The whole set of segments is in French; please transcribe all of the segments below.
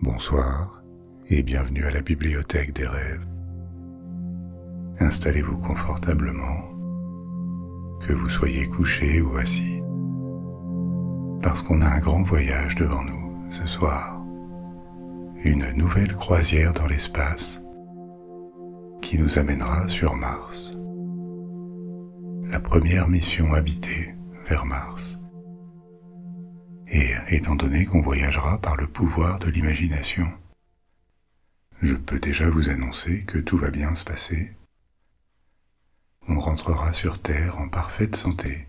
Bonsoir et bienvenue à la bibliothèque des rêves. Installez-vous confortablement, que vous soyez couché ou assis, parce qu'on a un grand voyage devant nous ce soir. Une nouvelle croisière dans l'espace qui nous amènera sur Mars. La première mission habitée vers Mars. Et étant donné qu'on voyagera par le pouvoir de l'imagination, je peux déjà vous annoncer que tout va bien se passer. On rentrera sur Terre en parfaite santé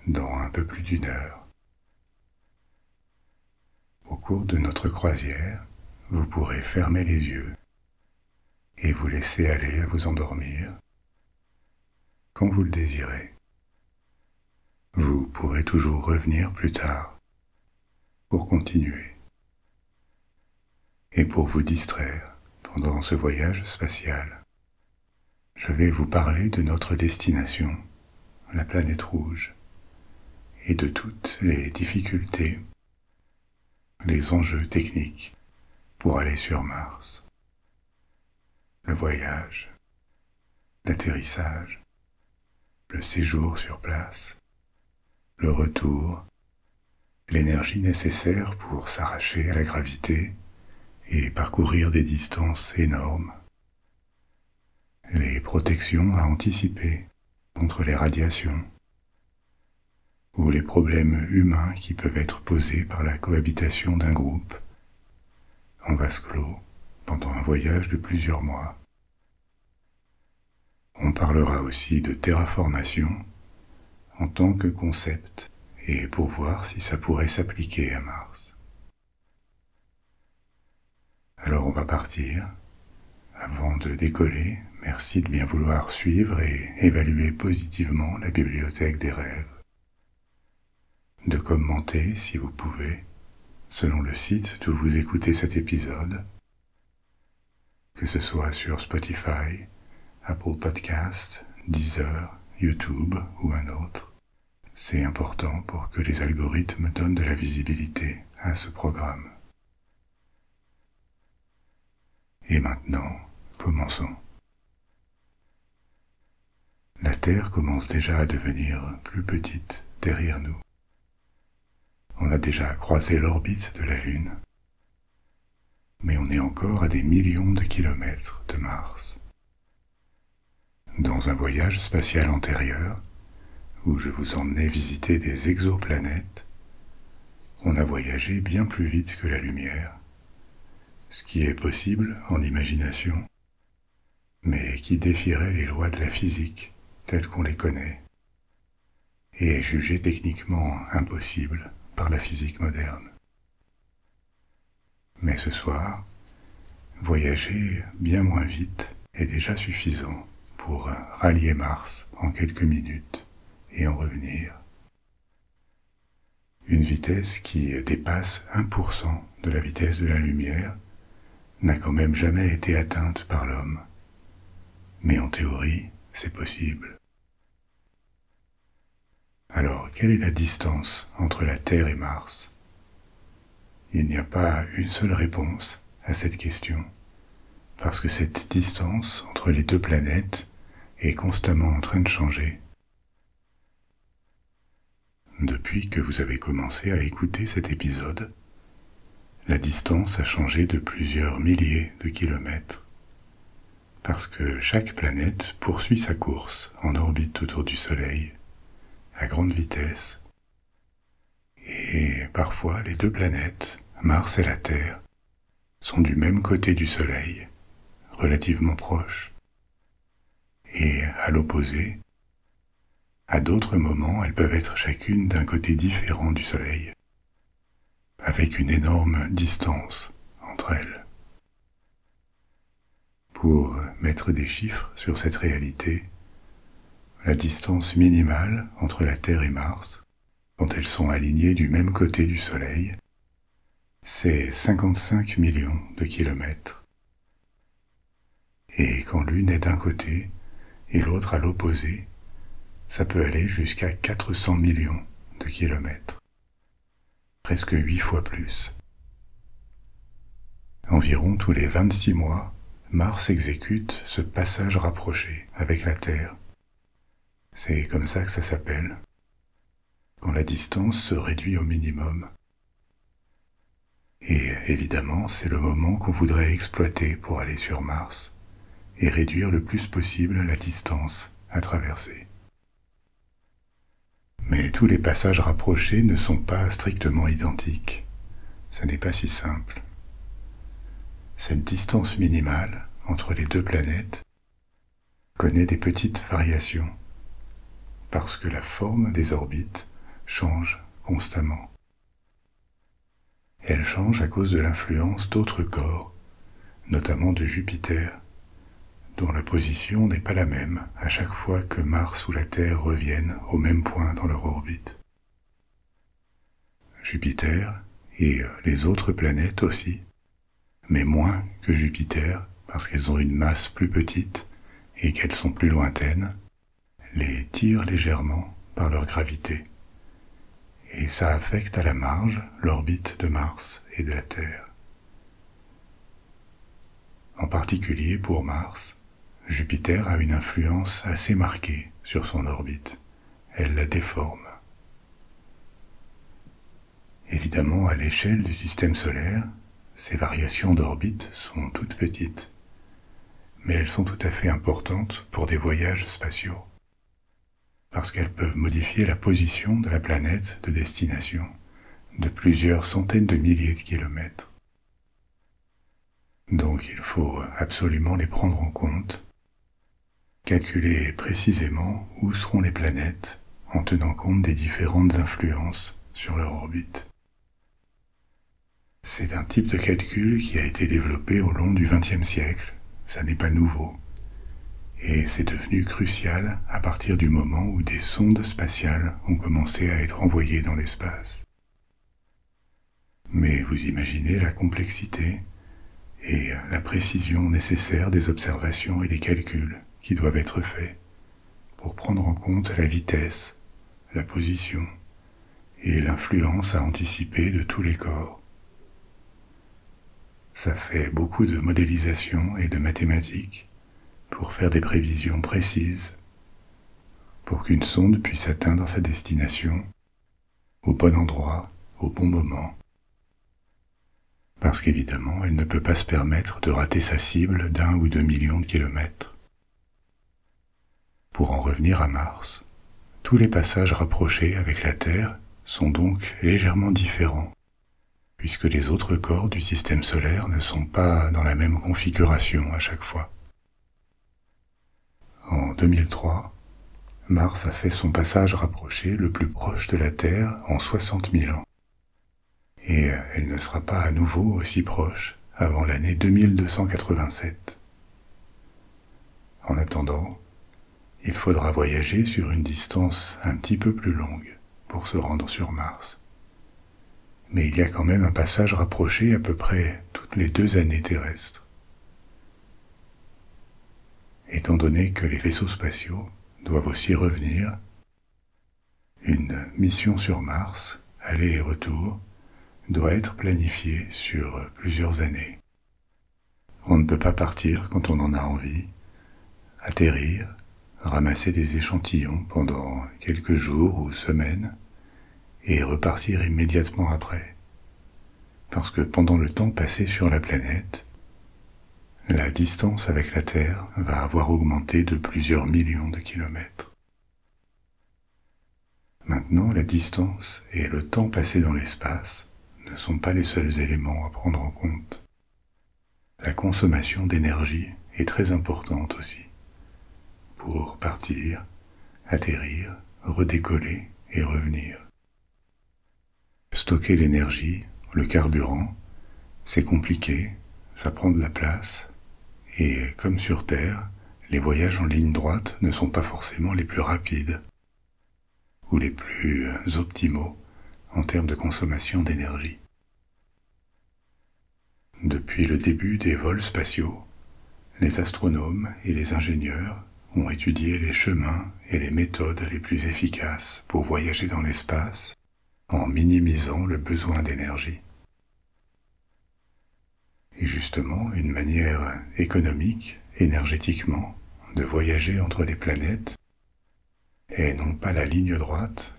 dans un peu plus d'1 heure. Au cours de notre croisière, vous pourrez fermer les yeux et vous laisser aller à vous endormir quand vous le désirez. Vous pourrez toujours revenir plus tard pour continuer et pour vous distraire pendant ce voyage spatial. Je vais vous parler de notre destination, la planète rouge, et de toutes les difficultés, les enjeux techniques pour aller sur Mars. Le voyage, l'atterrissage, le séjour sur place, le retour, l'énergie nécessaire pour s'arracher à la gravité et parcourir des distances énormes, les protections à anticiper contre les radiations, ou les problèmes humains qui peuvent être posés par la cohabitation d'un groupe en vase clos pendant un voyage de plusieurs mois. On parlera aussi de terraformation en tant que concept et pour voir si ça pourrait s'appliquer à Mars. Alors on va partir. Avant de décoller, merci de bien vouloir suivre et évaluer positivement la bibliothèque des rêves. De commenter si vous pouvez, selon le site d'où vous écoutez cet épisode, que ce soit sur Spotify, Apple Podcasts, Deezer, YouTube ou un autre. C'est important pour que les algorithmes donnent de la visibilité à ce programme. Et maintenant, commençons. La Terre commence déjà à devenir plus petite derrière nous. On a déjà croisé l'orbite de la Lune, mais on est encore à des millions de kilomètres de Mars. Dans un voyage spatial antérieur, où je vous emmenais visiter des exoplanètes, on a voyagé bien plus vite que la lumière, ce qui est possible en imagination, mais qui défierait les lois de la physique telles qu'on les connaît, et est jugé techniquement impossible par la physique moderne. Mais ce soir, voyager bien moins vite est déjà suffisant pour rallier Mars en quelques minutes et en revenir. Une vitesse qui dépasse 1% de la vitesse de la lumière n'a quand même jamais été atteinte par l'homme. Mais en théorie, c'est possible. Alors, quelle est la distance entre la Terre et Mars? Il n'y a pas une seule réponse à cette question, parce que cette distance entre les deux planètes est constamment en train de changer. Depuis que vous avez commencé à écouter cet épisode, la distance a changé de plusieurs milliers de kilomètres, parce que chaque planète poursuit sa course en orbite autour du Soleil, à grande vitesse, et parfois les deux planètes, Mars et la Terre, sont du même côté du Soleil, relativement proches, et à l'opposé, à d'autres moments, elles peuvent être chacune d'un côté différent du Soleil, avec une énorme distance entre elles. Pour mettre des chiffres sur cette réalité, la distance minimale entre la Terre et Mars, quand elles sont alignées du même côté du Soleil, c'est 55 millions de kilomètres. Et quand l'une est d'un côté et l'autre à l'opposé, ça peut aller jusqu'à 400 millions de kilomètres. Presque 8 fois plus. Environ tous les 26 mois, Mars exécute ce passage rapproché avec la Terre. C'est comme ça que ça s'appelle, quand la distance se réduit au minimum. Et évidemment, c'est le moment qu'on voudrait exploiter pour aller sur Mars et réduire le plus possible la distance à traverser. Mais tous les passages rapprochés ne sont pas strictement identiques. Ça n'est pas si simple. Cette distance minimale entre les deux planètes connaît des petites variations parce que la forme des orbites change constamment. Elle change à cause de l'influence d'autres corps, notamment de Jupiter, dont la position n'est pas la même à chaque fois que Mars ou la Terre reviennent au même point dans leur orbite. Jupiter et les autres planètes aussi, mais moins que Jupiter parce qu'elles ont une masse plus petite et qu'elles sont plus lointaines, les tirent légèrement par leur gravité. Et ça affecte à la marge l'orbite de Mars et de la Terre. En particulier pour Mars, Jupiter a une influence assez marquée sur son orbite. Elle la déforme. Évidemment, à l'échelle du système solaire, ces variations d'orbite sont toutes petites, mais elles sont tout à fait importantes pour des voyages spatiaux, parce qu'elles peuvent modifier la position de la planète de destination de plusieurs centaines de milliers de kilomètres. Donc il faut absolument les prendre en compte, calculer précisément où seront les planètes en tenant compte des différentes influences sur leur orbite. C'est un type de calcul qui a été développé au long du XXe siècle, ça n'est pas nouveau, et c'est devenu crucial à partir du moment où des sondes spatiales ont commencé à être envoyées dans l'espace. Mais vous imaginez la complexité et la précision nécessaire des observations et des calculs qui doivent être faits pour prendre en compte la vitesse, la position et l'influence à anticiper de tous les corps. Ça fait beaucoup de modélisation et de mathématiques pour faire des prévisions précises, pour qu'une sonde puisse atteindre sa destination au bon endroit, au bon moment. Parce qu'évidemment, elle ne peut pas se permettre de rater sa cible d'1 ou 2 millions de kilomètres. Pour en revenir à Mars, tous les passages rapprochés avec la Terre sont donc légèrement différents, puisque les autres corps du système solaire ne sont pas dans la même configuration à chaque fois. En 2003, Mars a fait son passage rapproché le plus proche de la Terre en 60 000 ans. Et elle ne sera pas à nouveau aussi proche avant l'année 2287. En attendant, il faudra voyager sur une distance un petit peu plus longue pour se rendre sur Mars. Mais il y a quand même un passage rapproché à peu près toutes les 2 années terrestres. Étant donné que les vaisseaux spatiaux doivent aussi revenir, une mission sur Mars, aller et retour, doit être planifiée sur plusieurs années. On ne peut pas partir quand on en a envie, atterrir, ramasser des échantillons pendant quelques jours ou semaines, et repartir immédiatement après. Parce que pendant le temps passé sur la planète, la distance avec la Terre va avoir augmenté de plusieurs millions de kilomètres. Maintenant, la distance et le temps passé dans l'espace ne sont pas les seuls éléments à prendre en compte. La consommation d'énergie est très importante aussi, pour partir, atterrir, redécoller et revenir. Stocker l'énergie, le carburant, c'est compliqué, ça prend de la place, et comme sur Terre, les voyages en ligne droite ne sont pas forcément les plus rapides, ou les plus optimaux en termes de consommation d'énergie. Depuis le début des vols spatiaux, les astronomes et les ingénieurs ont étudié les chemins et les méthodes les plus efficaces pour voyager dans l'espace en minimisant le besoin d'énergie. est justement une manière économique, énergétiquement, de voyager entre les planètes, et non pas la ligne droite,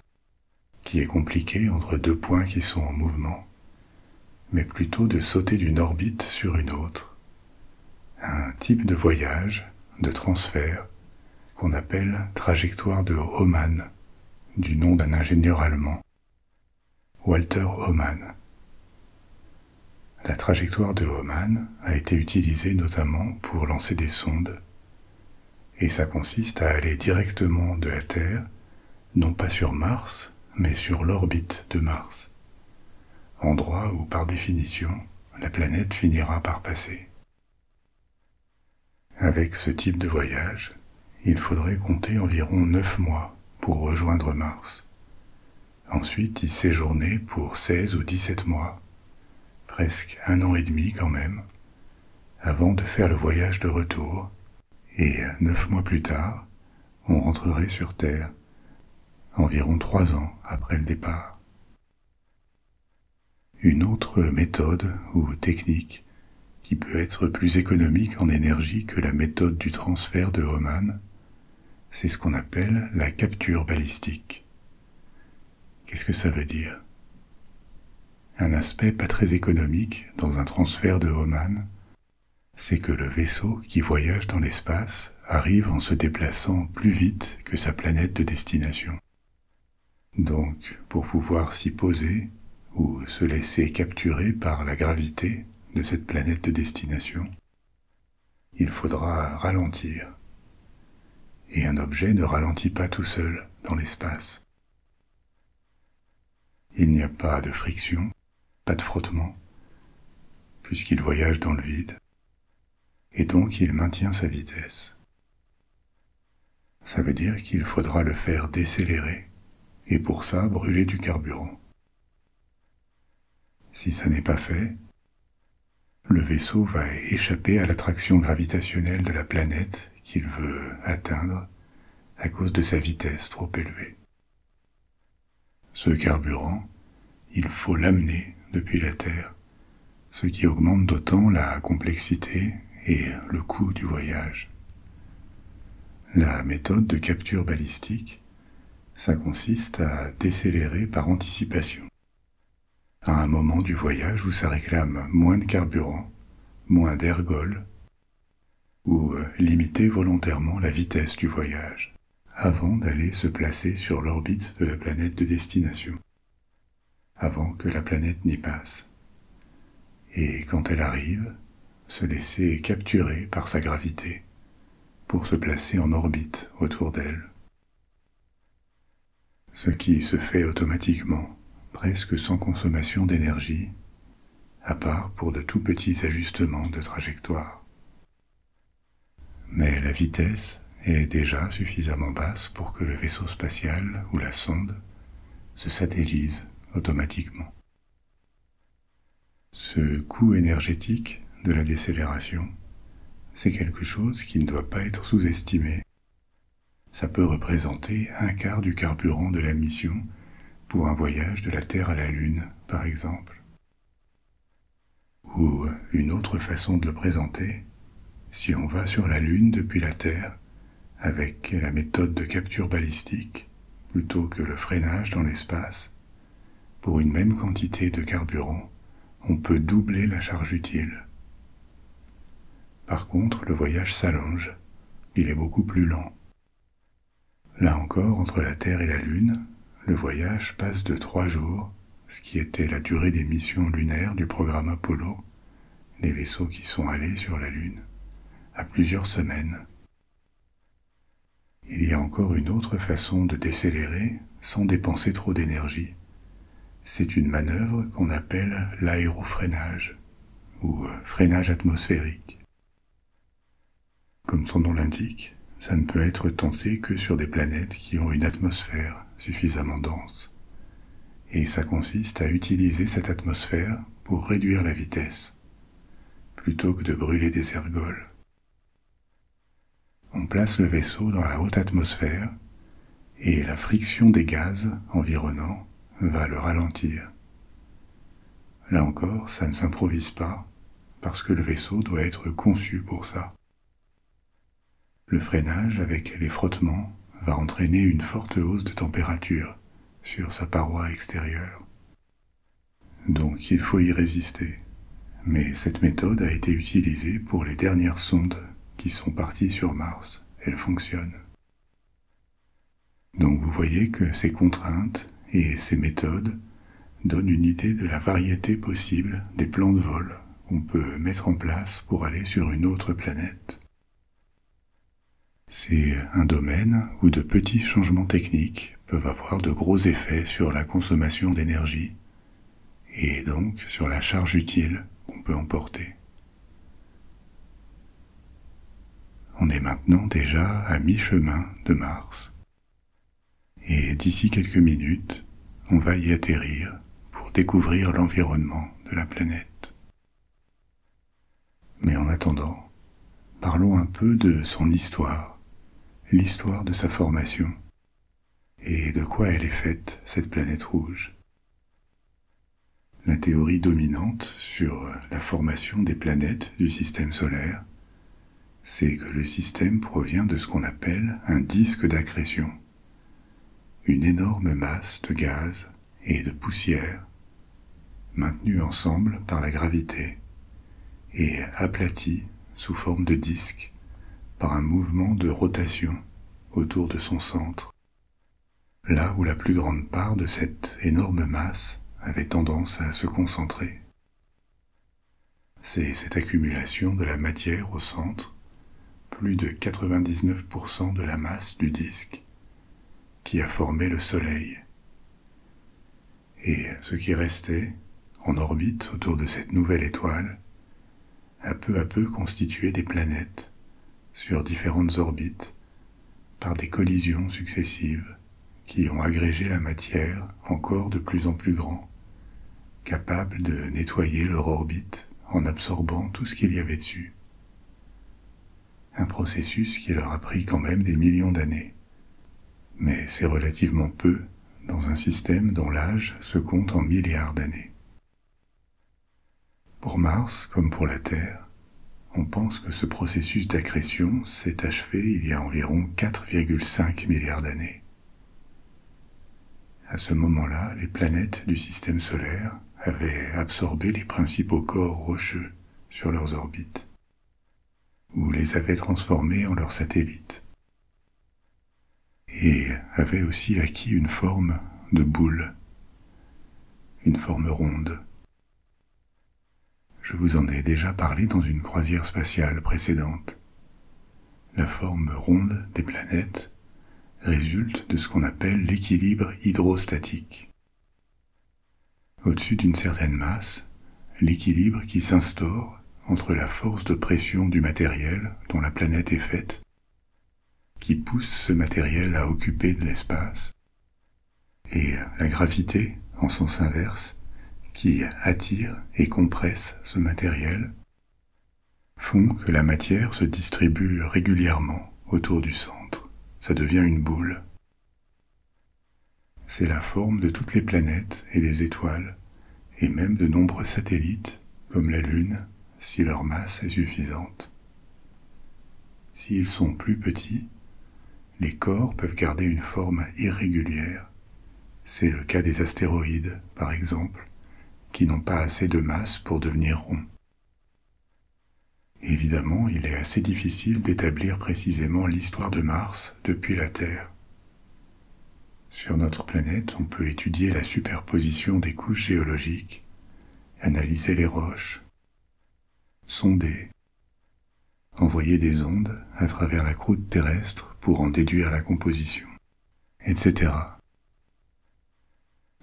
qui est compliquée entre deux points qui sont en mouvement, mais plutôt de sauter d'une orbite sur une autre, un type de voyage, de transfert, qu'on appelle trajectoire de Hohmann, du nom d'un ingénieur allemand, Walter Hohmann. La trajectoire de Hohmann a été utilisée notamment pour lancer des sondes, et ça consiste à aller directement de la Terre, non pas sur Mars, mais sur l'orbite de Mars, endroit où par définition la planète finira par passer. Avec ce type de voyage, il faudrait compter environ 9 mois pour rejoindre Mars. Ensuite y séjourner pour 16 ou 17 mois, presque 1 an et demi quand même, avant de faire le voyage de retour, et 9 mois plus tard, on rentrerait sur Terre, environ 3 ans après le départ. Une autre méthode ou technique qui peut être plus économique en énergie que la méthode du transfert de Hohmann, c'est ce qu'on appelle la capture balistique. Qu'est-ce que ça veut dire? Un aspect pas très économique dans un transfert de Hohmann, c'est que le vaisseau qui voyage dans l'espace arrive en se déplaçant plus vite que sa planète de destination. Donc, pour pouvoir s'y poser ou se laisser capturer par la gravité de cette planète de destination, il faudra ralentir. Et un objet ne ralentit pas tout seul dans l'espace. Il n'y a pas de friction, pas de frottement, puisqu'il voyage dans le vide, et donc il maintient sa vitesse. Ça veut dire qu'il faudra le faire décélérer, et pour ça brûler du carburant. Si ça n'est pas fait, le vaisseau va échapper à l'attraction gravitationnelle de la planète qu'il veut atteindre à cause de sa vitesse trop élevée. Ce carburant, il faut l'amener depuis la Terre, ce qui augmente d'autant la complexité et le coût du voyage. La méthode de capture balistique, ça consiste à décélérer par anticipation, à un moment du voyage où ça réclame moins de carburant, moins d'ergol, ou limiter volontairement la vitesse du voyage, avant d'aller se placer sur l'orbite de la planète de destination, avant que la planète n'y passe. Et quand elle arrive, se laisser capturer par sa gravité, pour se placer en orbite autour d'elle. Ce qui se fait automatiquement, presque sans consommation d'énergie, à part pour de tout petits ajustements de trajectoire. Mais la vitesse est déjà suffisamment basse pour que le vaisseau spatial ou la sonde se satellise automatiquement. Ce coût énergétique de la décélération, c'est quelque chose qui ne doit pas être sous-estimé. Ça peut représenter 1/4 du carburant de la mission pour un voyage de la Terre à la Lune, par exemple. Ou une autre façon de le présenter, si on va sur la Lune depuis la Terre, avec la méthode de capture balistique, plutôt que le freinage dans l'espace, pour une même quantité de carburant, on peut doubler la charge utile. Par contre, le voyage s'allonge, il est beaucoup plus lent. Là encore, entre la Terre et la Lune, le voyage passe de 3 jours, ce qui était la durée des missions lunaires du programme Apollo, les vaisseaux qui sont allés sur la Lune, à plusieurs semaines. Il y a encore une autre façon de décélérer sans dépenser trop d'énergie. C'est une manœuvre qu'on appelle l'aérofreinage, ou freinage atmosphérique. Comme son nom l'indique, ça ne peut être tenté que sur des planètes qui ont une atmosphère suffisamment dense. Et ça consiste à utiliser cette atmosphère pour réduire la vitesse, plutôt que de brûler des ergols. On place le vaisseau dans la haute atmosphère, et la friction des gaz environnants va le ralentir. Là encore, ça ne s'improvise pas, parce que le vaisseau doit être conçu pour ça. Le freinage avec les frottements va entraîner une forte hausse de température sur sa paroi extérieure. Donc il faut y résister. Mais cette méthode a été utilisée pour les dernières sondes qui sont parties sur Mars. Elle fonctionne. Donc vous voyez que ces contraintes et ces méthodes donnent une idée de la variété possible des plans de vol qu'on peut mettre en place pour aller sur une autre planète. C'est un domaine où de petits changements techniques peuvent avoir de gros effets sur la consommation d'énergie et donc sur la charge utile qu'on peut emporter. On est maintenant déjà à mi-chemin de Mars et d'ici quelques minutes, on va y atterrir pour découvrir l'environnement de la planète. Mais en attendant, parlons un peu de son histoire, l'histoire de sa formation, et de quoi elle est faite, cette planète rouge. La théorie dominante sur la formation des planètes du système solaire, c'est que le système provient de ce qu'on appelle un disque d'accrétion, une énorme masse de gaz et de poussière, maintenue ensemble par la gravité et aplatie sous forme de disque par un mouvement de rotation autour de son centre, là où la plus grande part de cette énorme masse avait tendance à se concentrer. C'est cette accumulation de la matière au centre, plus de 99% de la masse du disque, qui a formé le Soleil. Et ce qui restait, en orbite autour de cette nouvelle étoile, a peu constitué des planètes, sur différentes orbites, par des collisions successives, qui ont agrégé la matière encore de plus en plus grand, capable de nettoyer leur orbite en absorbant tout ce qu'il y avait dessus. Un processus qui leur a pris quand même des millions d'années. Mais c'est relativement peu dans un système dont l'âge se compte en milliards d'années. Pour Mars, comme pour la Terre, on pense que ce processus d'accrétion s'est achevé il y a environ 4,5 milliards d'années. À ce moment-là, les planètes du système solaire avaient absorbé les principaux corps rocheux sur leurs orbites, ou les avaient transformés en leurs satellites, et avaient aussi acquis une forme de boule, une forme ronde. Je vous en ai déjà parlé dans une croisière spatiale précédente. La forme ronde des planètes résulte de ce qu'on appelle l'équilibre hydrostatique. Au-dessus d'une certaine masse, l'équilibre qui s'instaure entre la force de pression du matériel dont la planète est faite, qui pousse ce matériel à occuper de l'espace, et la gravité, en sens inverse, qui attire et compresse ce matériel, font que la matière se distribue régulièrement autour du centre. Ça devient une boule. C'est la forme de toutes les planètes et des étoiles, et même de nombreux satellites, comme la Lune, si leur masse est suffisante. S'ils sont plus petits, les corps peuvent garder une forme irrégulière. C'est le cas des astéroïdes, par exemple, qui n'ont pas assez de masse pour devenir ronds. Évidemment, il est assez difficile d'établir précisément l'histoire de Mars depuis la Terre. Sur notre planète, on peut étudier la superposition des couches géologiques, analyser les roches, sonder, envoyer des ondes à travers la croûte terrestre pour en déduire la composition, etc.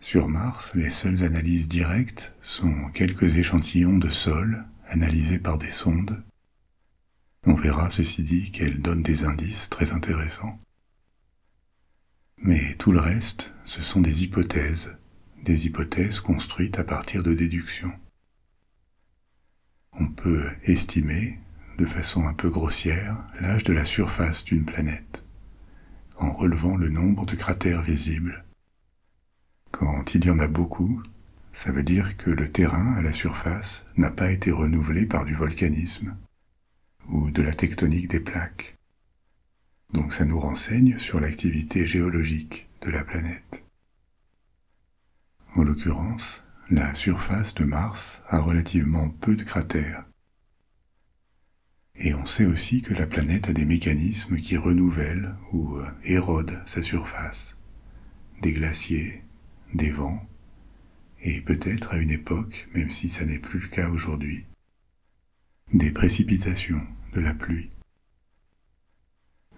Sur Mars, les seules analyses directes sont quelques échantillons de sol analysés par des sondes. On verra, ceci dit, qu'elles donnent des indices très intéressants. Mais tout le reste, ce sont des hypothèses construites à partir de déductions. On peut estimer, de façon un peu grossière, l'âge de la surface d'une planète, en relevant le nombre de cratères visibles. Quand il y en a beaucoup, ça veut dire que le terrain à la surface n'a pas été renouvelé par du volcanisme ou de la tectonique des plaques. Donc ça nous renseigne sur l'activité géologique de la planète. En l'occurrence, la surface de Mars a relativement peu de cratères. Et on sait aussi que la planète a des mécanismes qui renouvellent ou érodent sa surface. Des glaciers, des vents, et peut-être à une époque, même si ça n'est plus le cas aujourd'hui, des précipitations, de la pluie.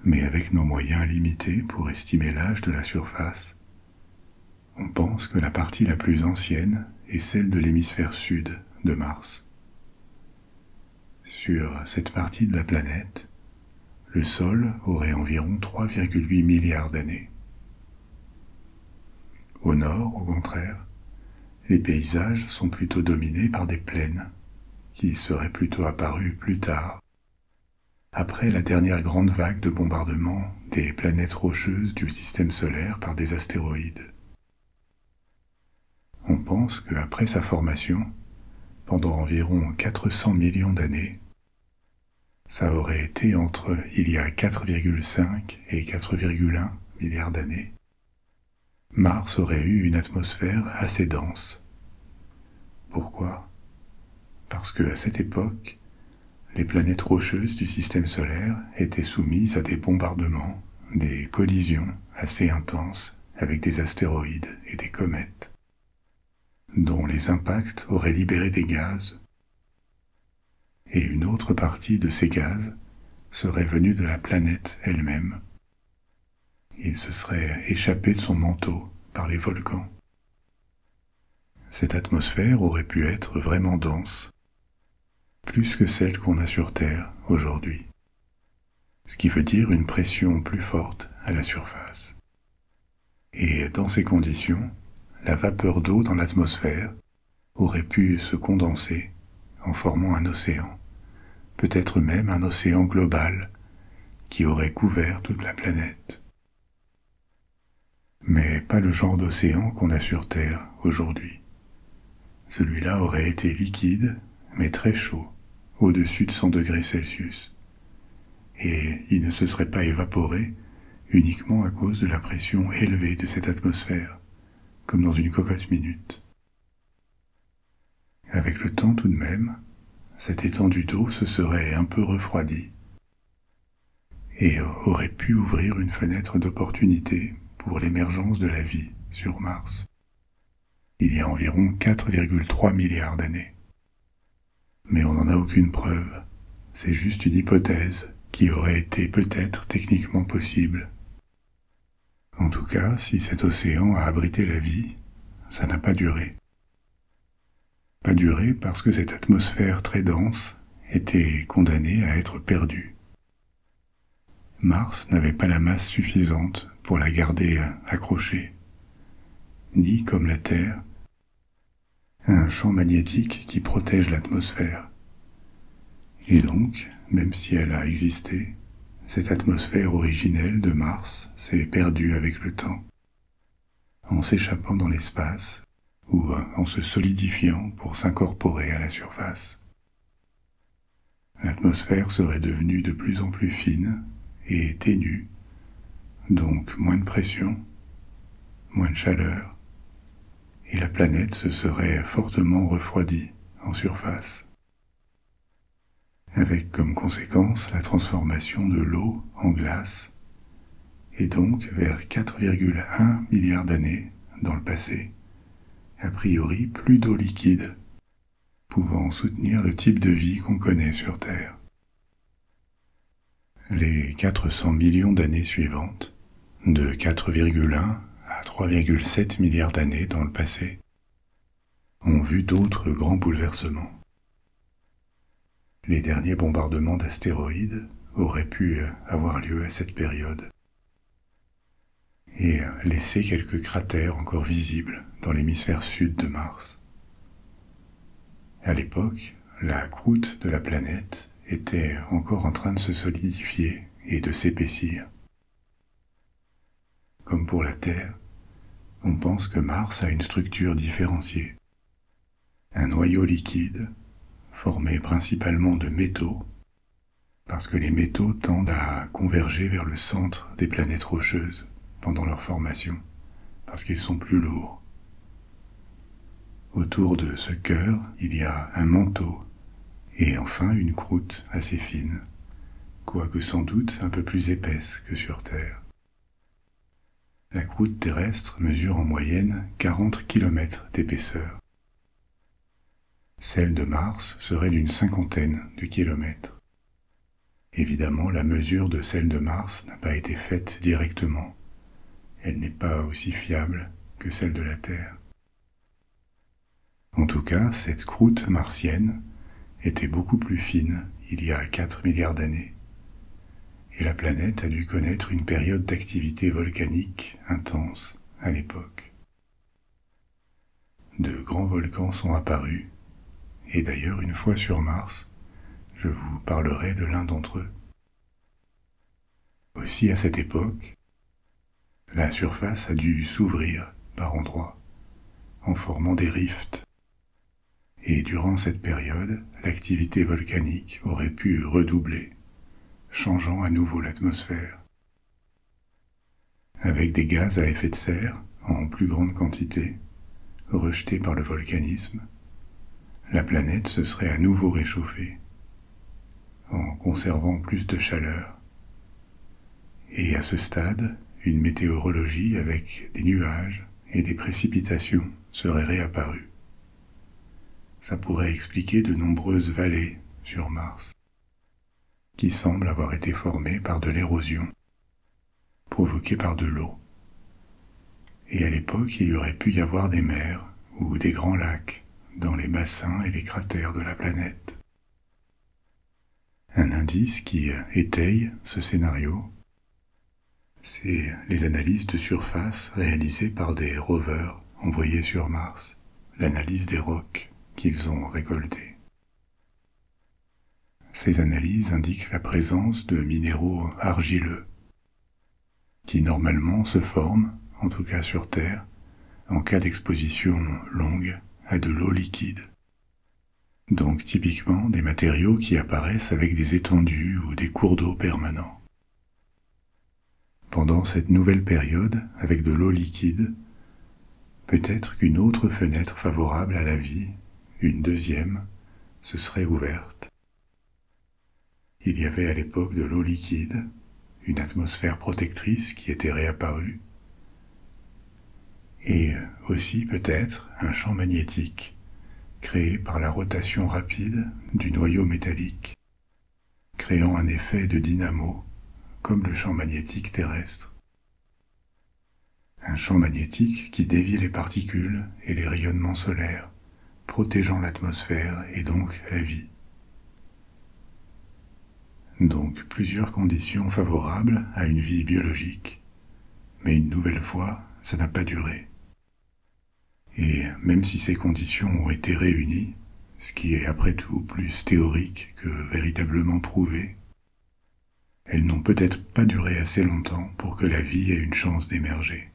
Mais avec nos moyens limités pour estimer l'âge de la surface, on pense que la partie la plus ancienne est celle de l'hémisphère sud de Mars. Sur cette partie de la planète, le sol aurait environ 3,8 milliards d'années. Au nord, au contraire, les paysages sont plutôt dominés par des plaines, qui seraient plutôt apparues plus tard, après la dernière grande vague de bombardement des planètes rocheuses du système solaire par des astéroïdes. On pense qu'après sa formation, pendant environ 400 millions d'années, ça aurait été entre il y a 4,5 et 4,1 milliards d'années, Mars aurait eu une atmosphère assez dense. Pourquoi? Parce qu'à cette époque, les planètes rocheuses du système solaire étaient soumises à des bombardements, des collisions assez intenses avec des astéroïdes et des comètes, dont les impacts auraient libéré des gaz, et une autre partie de ces gaz serait venue de la planète elle-même. Il se serait échappé de son manteau par les volcans. Cette atmosphère aurait pu être vraiment dense, plus que celle qu'on a sur Terre aujourd'hui, ce qui veut dire une pression plus forte à la surface. Et dans ces conditions, la vapeur d'eau dans l'atmosphère aurait pu se condenser en formant un océan, peut-être même un océan global qui aurait couvert toute la planète. Mais pas le genre d'océan qu'on a sur Terre aujourd'hui. Celui-là aurait été liquide, mais très chaud, au-dessus de 100 degrés Celsius. Et il ne se serait pas évaporé uniquement à cause de la pression élevée de cette atmosphère, comme dans une cocotte minute. Avec le temps tout de même, cette étendue d'eau se serait un peu refroidie et aurait pu ouvrir une fenêtre d'opportunité pour l'émergence de la vie sur Mars, il y a environ 4,3 milliards d'années. Mais on n'en a aucune preuve, c'est juste une hypothèse qui aurait été peut-être techniquement possible. En tout cas, si cet océan a abrité la vie, ça n'a pas duré. Pas duré parce que cette atmosphère très dense était condamnée à être perdue. Mars n'avait pas la masse suffisante pour la garder accrochée, ni, comme la Terre, un champ magnétique qui protège l'atmosphère. Et donc, même si elle a existé, cette atmosphère originelle de Mars s'est perdue avec le temps, en s'échappant dans l'espace ou en se solidifiant pour s'incorporer à la surface. L'atmosphère serait devenue de plus en plus fine et ténue, donc moins de pression, moins de chaleur, et la planète se serait fortement refroidie en surface, avec comme conséquence la transformation de l'eau en glace, et donc vers 4,1 milliards d'années dans le passé, a priori plus d'eau liquide, pouvant soutenir le type de vie qu'on connaît sur Terre. Les 400 millions d'années suivantes, de 4,1 à 3,7 milliards d'années dans le passé, ont vu d'autres grands bouleversements. Les derniers bombardements d'astéroïdes auraient pu avoir lieu à cette période et laisser quelques cratères encore visibles dans l'hémisphère sud de Mars. À l'époque, la croûte de la planète était encore en train de se solidifier et de s'épaissir. Comme pour la Terre, on pense que Mars a une structure différenciée, un noyau liquide formé principalement de métaux, parce que les métaux tendent à converger vers le centre des planètes rocheuses pendant leur formation, parce qu'ils sont plus lourds. Autour de ce cœur, il y a un manteau et enfin une croûte assez fine, quoique sans doute un peu plus épaisse que sur Terre. La croûte terrestre mesure en moyenne 40 km d'épaisseur. Celle de Mars serait d'une 50aine de kilomètres. Évidemment, la mesure de celle de Mars n'a pas été faite directement. Elle n'est pas aussi fiable que celle de la Terre. En tout cas, cette croûte martienne était beaucoup plus fine il y a 4 milliards d'années. Et la planète a dû connaître une période d'activité volcanique intense à l'époque. De grands volcans sont apparus, et d'ailleurs une fois sur Mars, je vous parlerai de l'un d'entre eux. Aussi à cette époque, la surface a dû s'ouvrir par endroits, en formant des rifts. Et durant cette période, l'activité volcanique aurait pu redoubler, changeant à nouveau l'atmosphère. Avec des gaz à effet de serre, en plus grande quantité, rejetés par le volcanisme, la planète se serait à nouveau réchauffée, en conservant plus de chaleur. Et à ce stade, une météorologie avec des nuages et des précipitations serait réapparue. Ça pourrait expliquer de nombreuses vallées sur Mars, qui semblent avoir été formées par de l'érosion, provoquée par de l'eau. Et à l'époque, il y aurait pu y avoir des mers ou des grands lacs dans les bassins et les cratères de la planète. Un indice qui étaye ce scénario, c'est les analyses de surface réalisées par des rovers envoyés sur Mars, l'analyse des rocs qu'ils ont récoltés. Ces analyses indiquent la présence de minéraux argileux, qui normalement se forment, en tout cas sur Terre, en cas d'exposition longue à de l'eau liquide. Donc typiquement des matériaux qui apparaissent avec des étendues ou des cours d'eau permanents. Pendant cette nouvelle période, avec de l'eau liquide, peut-être qu'une autre fenêtre favorable à la vie, une deuxième, se serait ouverte. Il y avait à l'époque de l'eau liquide, une atmosphère protectrice qui était réapparue, et aussi peut-être un champ magnétique créé par la rotation rapide du noyau métallique, créant un effet de dynamo comme le champ magnétique terrestre. Un champ magnétique qui dévie les particules et les rayonnements solaires, protégeant l'atmosphère et donc la vie. Donc plusieurs conditions favorables à une vie biologique. Mais une nouvelle fois, ça n'a pas duré. Et même si ces conditions ont été réunies, ce qui est après tout plus théorique que véritablement prouvé, elles n'ont peut-être pas duré assez longtemps pour que la vie ait une chance d'émerger.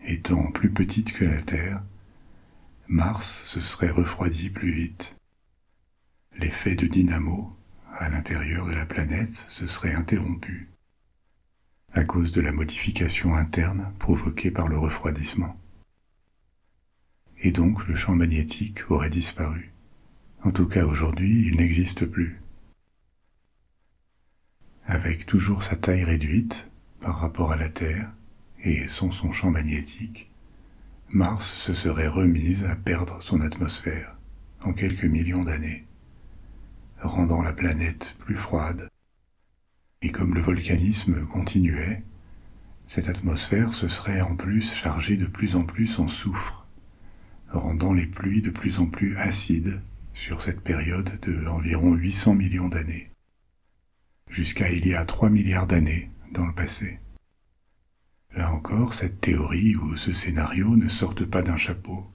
Étant plus petite que la Terre, Mars se serait refroidi plus vite. L'effet de dynamo à l'intérieur de la planète se serait interrompu à cause de la modification interne provoquée par le refroidissement. Et donc le champ magnétique aurait disparu. En tout cas aujourd'hui, il n'existe plus. Avec toujours sa taille réduite par rapport à la Terre et sans son champ magnétique, Mars se serait remise à perdre son atmosphère en quelques millions d'années, rendant la planète plus froide. Et comme le volcanisme continuait, cette atmosphère se serait en plus chargée de plus en plus en soufre, rendant les pluies de plus en plus acides sur cette période de environ 800 millions d'années, jusqu'à il y a 3 milliards d'années dans le passé. Là encore, cette théorie ou ce scénario ne sortent pas d'un chapeau.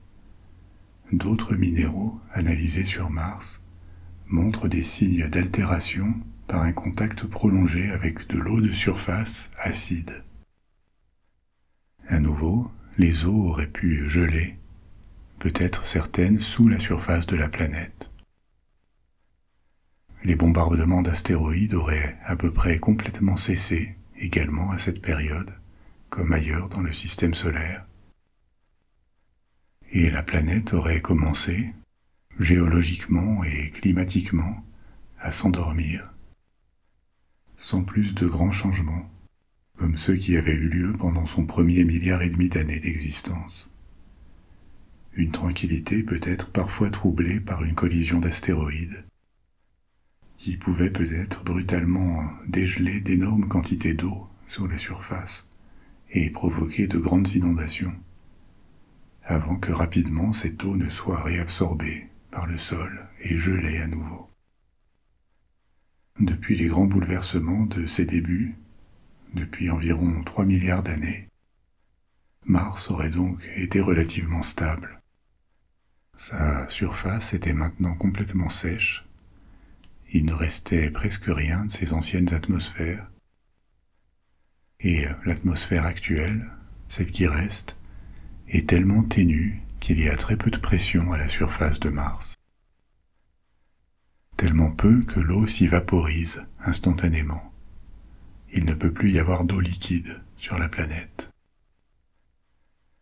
D'autres minéraux, analysés sur Mars, montrent des signes d'altération par un contact prolongé avec de l'eau de surface acide. À nouveau, les eaux auraient pu geler, peut-être certaines sous la surface de la planète. Les bombardements d'astéroïdes auraient à peu près complètement cessé également à cette période, comme ailleurs dans le système solaire. Et la planète aurait commencé, géologiquement et climatiquement, à s'endormir, sans plus de grands changements, comme ceux qui avaient eu lieu pendant son premier milliard et demi d'années d'existence. Une tranquillité peut-être parfois troublée par une collision d'astéroïdes, qui pouvait peut-être brutalement dégeler d'énormes quantités d'eau sur la surface et provoquer de grandes inondations, avant que rapidement cette eau ne soit réabsorbée par le sol et gelée à nouveau. Depuis les grands bouleversements de ses débuts, depuis environ 3 milliards d'années, Mars aurait donc été relativement stable. Sa surface était maintenant complètement sèche, il ne restait presque rien de ses anciennes atmosphères, et l'atmosphère actuelle, celle qui reste, est tellement ténue qu'il y a très peu de pression à la surface de Mars. Tellement peu que l'eau s'y vaporise instantanément. Il ne peut plus y avoir d'eau liquide sur la planète.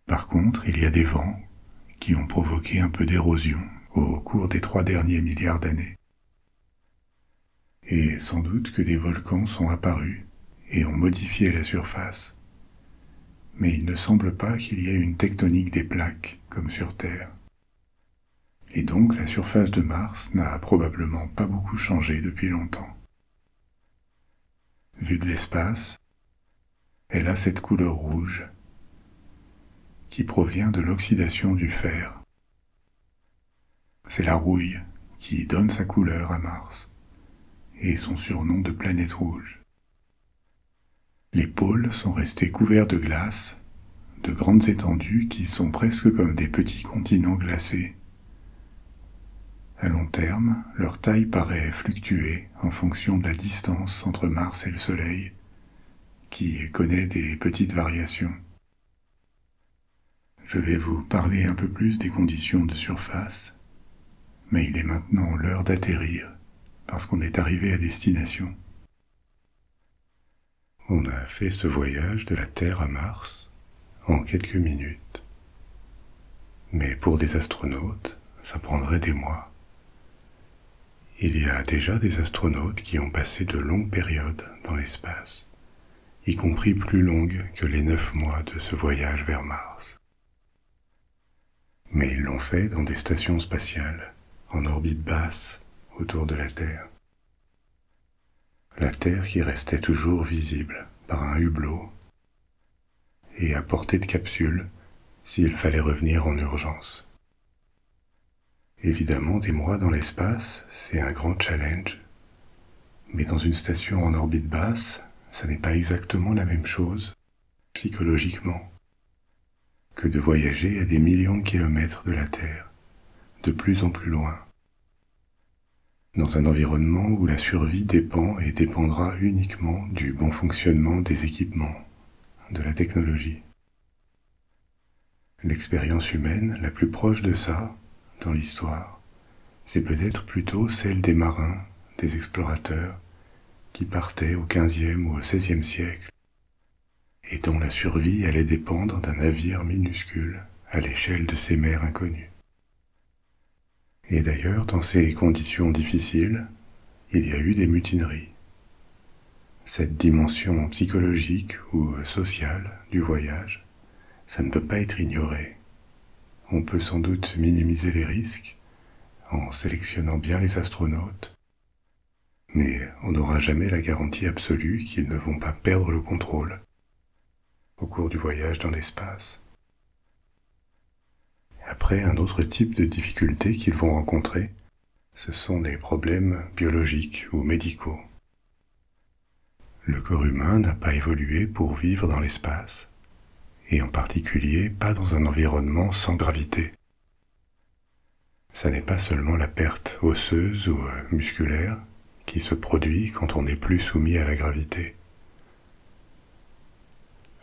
Par contre, il y a des vents qui ont provoqué un peu d'érosion au cours des 3 derniers milliards d'années. Et sans doute que des volcans sont apparus et ont modifié la surface. Mais il ne semble pas qu'il y ait une tectonique des plaques, comme sur Terre. Et donc la surface de Mars n'a probablement pas beaucoup changé depuis longtemps. Vue de l'espace, elle a cette couleur rouge qui provient de l'oxydation du fer. C'est la rouille qui donne sa couleur à Mars et son surnom de planète rouge. Les pôles sont restés couverts de glace, de grandes étendues qui sont presque comme des petits continents glacés. À long terme, leur taille paraît fluctuer en fonction de la distance entre Mars et le Soleil, qui connaît des petites variations. Je vais vous parler un peu plus des conditions de surface, mais il est maintenant l'heure d'atterrir, parce qu'on est arrivé à destination. On a fait ce voyage de la Terre à Mars en quelques minutes. Mais pour des astronautes, ça prendrait des mois. Il y a déjà des astronautes qui ont passé de longues périodes dans l'espace, y compris plus longues que les 9 mois de ce voyage vers Mars. Mais ils l'ont fait dans des stations spatiales, en orbite basse, autour de la Terre. La Terre qui restait toujours visible par un hublot et à portée de capsule s'il fallait revenir en urgence. Évidemment, des mois dans l'espace, c'est un grand challenge, mais dans une station en orbite basse, ça n'est pas exactement la même chose, psychologiquement, que de voyager à des millions de kilomètres de la Terre, de plus en plus loin, dans un environnement où la survie dépend et dépendra uniquement du bon fonctionnement des équipements, de la technologie. L'expérience humaine la plus proche de ça, dans l'histoire, c'est peut-être plutôt celle des marins, des explorateurs, qui partaient au XVe ou au XVIe siècle, et dont la survie allait dépendre d'un navire minuscule à l'échelle de ces mers inconnues. Et d'ailleurs, dans ces conditions difficiles, il y a eu des mutineries. Cette dimension psychologique ou sociale du voyage, ça ne peut pas être ignoré. On peut sans doute minimiser les risques en sélectionnant bien les astronautes, mais on n'aura jamais la garantie absolue qu'ils ne vont pas perdre le contrôle au cours du voyage dans l'espace. Après, un autre type de difficultés qu'ils vont rencontrer, ce sont des problèmes biologiques ou médicaux. Le corps humain n'a pas évolué pour vivre dans l'espace, et en particulier pas dans un environnement sans gravité. Ça n'est pas seulement la perte osseuse ou musculaire qui se produit quand on n'est plus soumis à la gravité.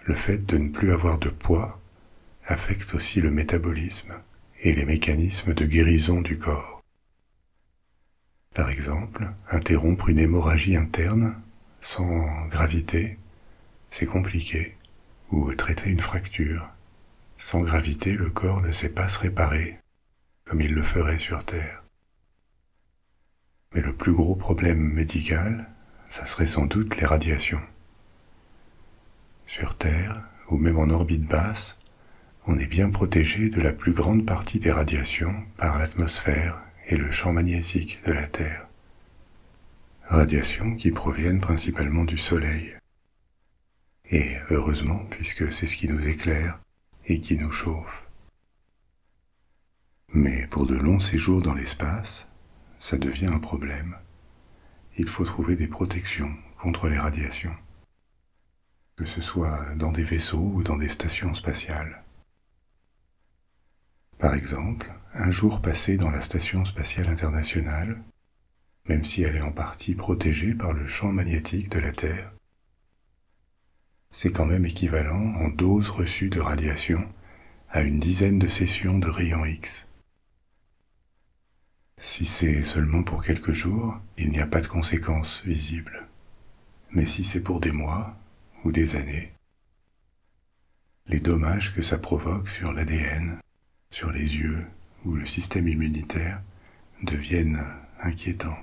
Le fait de ne plus avoir de poids affecte aussi le métabolisme et les mécanismes de guérison du corps. Par exemple, interrompre une hémorragie interne sans gravité, c'est compliqué, ou traiter une fracture. Sans gravité, le corps ne sait pas se réparer, comme il le ferait sur Terre. Mais le plus gros problème médical, ça serait sans doute les radiations. Sur Terre, ou même en orbite basse, on est bien protégé de la plus grande partie des radiations par l'atmosphère et le champ magnétique de la Terre. Radiations qui proviennent principalement du Soleil. Et heureusement, puisque c'est ce qui nous éclaire et qui nous chauffe. Mais pour de longs séjours dans l'espace, ça devient un problème. Il faut trouver des protections contre les radiations, que ce soit dans des vaisseaux ou dans des stations spatiales. Par exemple, un jour passé dans la Station spatiale internationale, même si elle est en partie protégée par le champ magnétique de la Terre, c'est quand même équivalent en dose reçue de radiation à une dizaine de sessions de rayons X. Si c'est seulement pour quelques jours, il n'y a pas de conséquences visibles. Mais si c'est pour des mois ou des années, les dommages que ça provoque sur l'ADN, sur les yeux ou le système immunitaire deviennent inquiétants.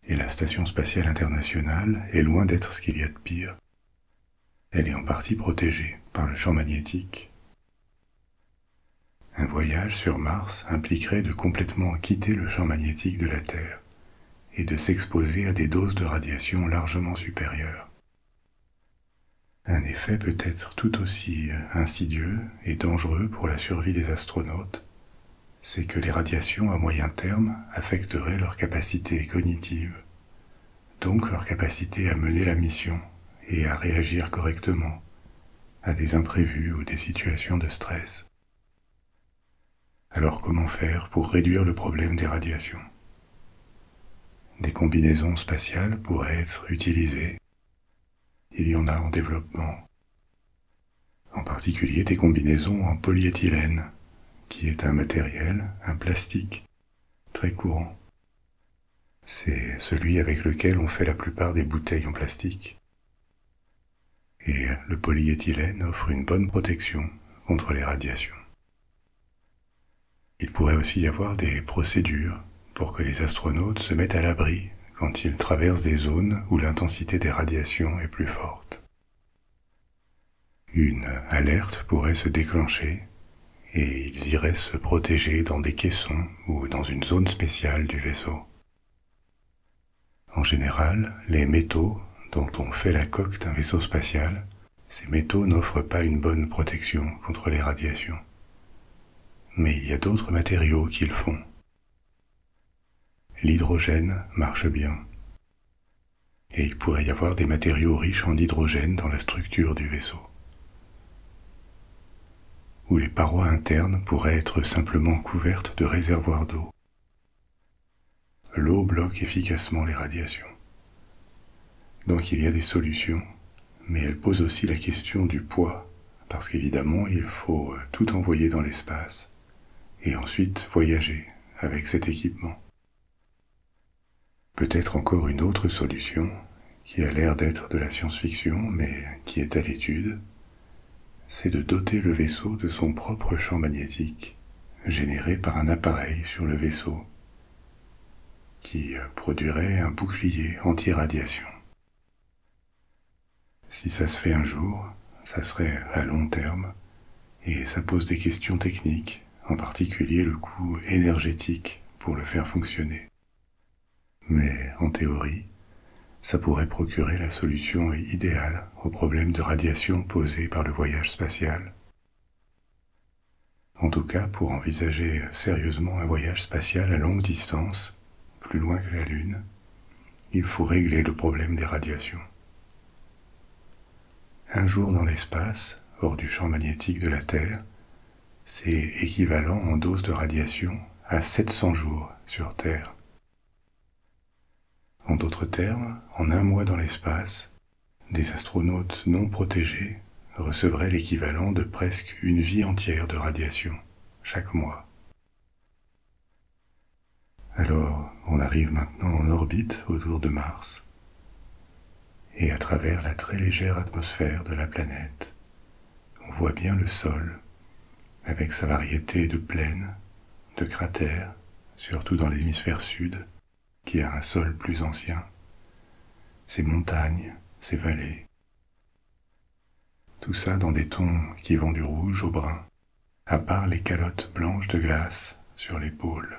Et la Station spatiale internationale est loin d'être ce qu'il y a de pire. Elle est en partie protégée par le champ magnétique. Un voyage sur Mars impliquerait de complètement quitter le champ magnétique de la Terre et de s'exposer à des doses de radiation largement supérieures. Un effet peut être tout aussi insidieux et dangereux pour la survie des astronautes, c'est que les radiations à moyen terme affecteraient leur capacité cognitive, donc leur capacité à mener la mission et à réagir correctement à des imprévus ou des situations de stress. Alors comment faire pour réduire le problème des radiations? Des combinaisons spatiales pourraient être utilisées. Il y en a en développement. En particulier des combinaisons en polyéthylène, qui est un matériel, un plastique, très courant. C'est celui avec lequel on fait la plupart des bouteilles en plastique. Et le polyéthylène offre une bonne protection contre les radiations. Il pourrait aussi y avoir des procédures pour que les astronautes se mettent à l'abri quand ils traversent des zones où l'intensité des radiations est plus forte. Une alerte pourrait se déclencher et ils iraient se protéger dans des caissons ou dans une zone spéciale du vaisseau. En général, les métaux dont on fait la coque d'un vaisseau spatial, ces métaux n'offrent pas une bonne protection contre les radiations. Mais il y a d'autres matériaux qui le font. L'hydrogène marche bien. Et il pourrait y avoir des matériaux riches en hydrogène dans la structure du vaisseau. Ou les parois internes pourraient être simplement couvertes de réservoirs d'eau. L'eau bloque efficacement les radiations. Donc il y a des solutions, mais elles posent aussi la question du poids, parce qu'évidemment il faut tout envoyer dans l'espace, et ensuite voyager avec cet équipement. Peut-être encore une autre solution, qui a l'air d'être de la science-fiction, mais qui est à l'étude, c'est de doter le vaisseau de son propre champ magnétique, généré par un appareil sur le vaisseau, qui produirait un bouclier anti-radiation. Si ça se fait un jour, ça serait à long terme, et ça pose des questions techniques, en particulier le coût énergétique pour le faire fonctionner. Mais en théorie, ça pourrait procurer la solution idéale au problème de radiation posé par le voyage spatial. En tout cas, pour envisager sérieusement un voyage spatial à longue distance, plus loin que la Lune, il faut régler le problème des radiations. Un jour dans l'espace, hors du champ magnétique de la Terre, c'est équivalent en dose de radiation à 700 jours sur Terre. En d'autres termes, en un mois dans l'espace, des astronautes non protégés recevraient l'équivalent de presque une vie entière de radiation, chaque mois. Alors, on arrive maintenant en orbite autour de Mars, et à travers la très légère atmosphère de la planète, on voit bien le sol, avec sa variété de plaines, de cratères, surtout dans l'hémisphère sud, qui a un sol plus ancien, ses montagnes, ses vallées. Tout ça dans des tons qui vont du rouge au brun, à part les calottes blanches de glace sur les pôles.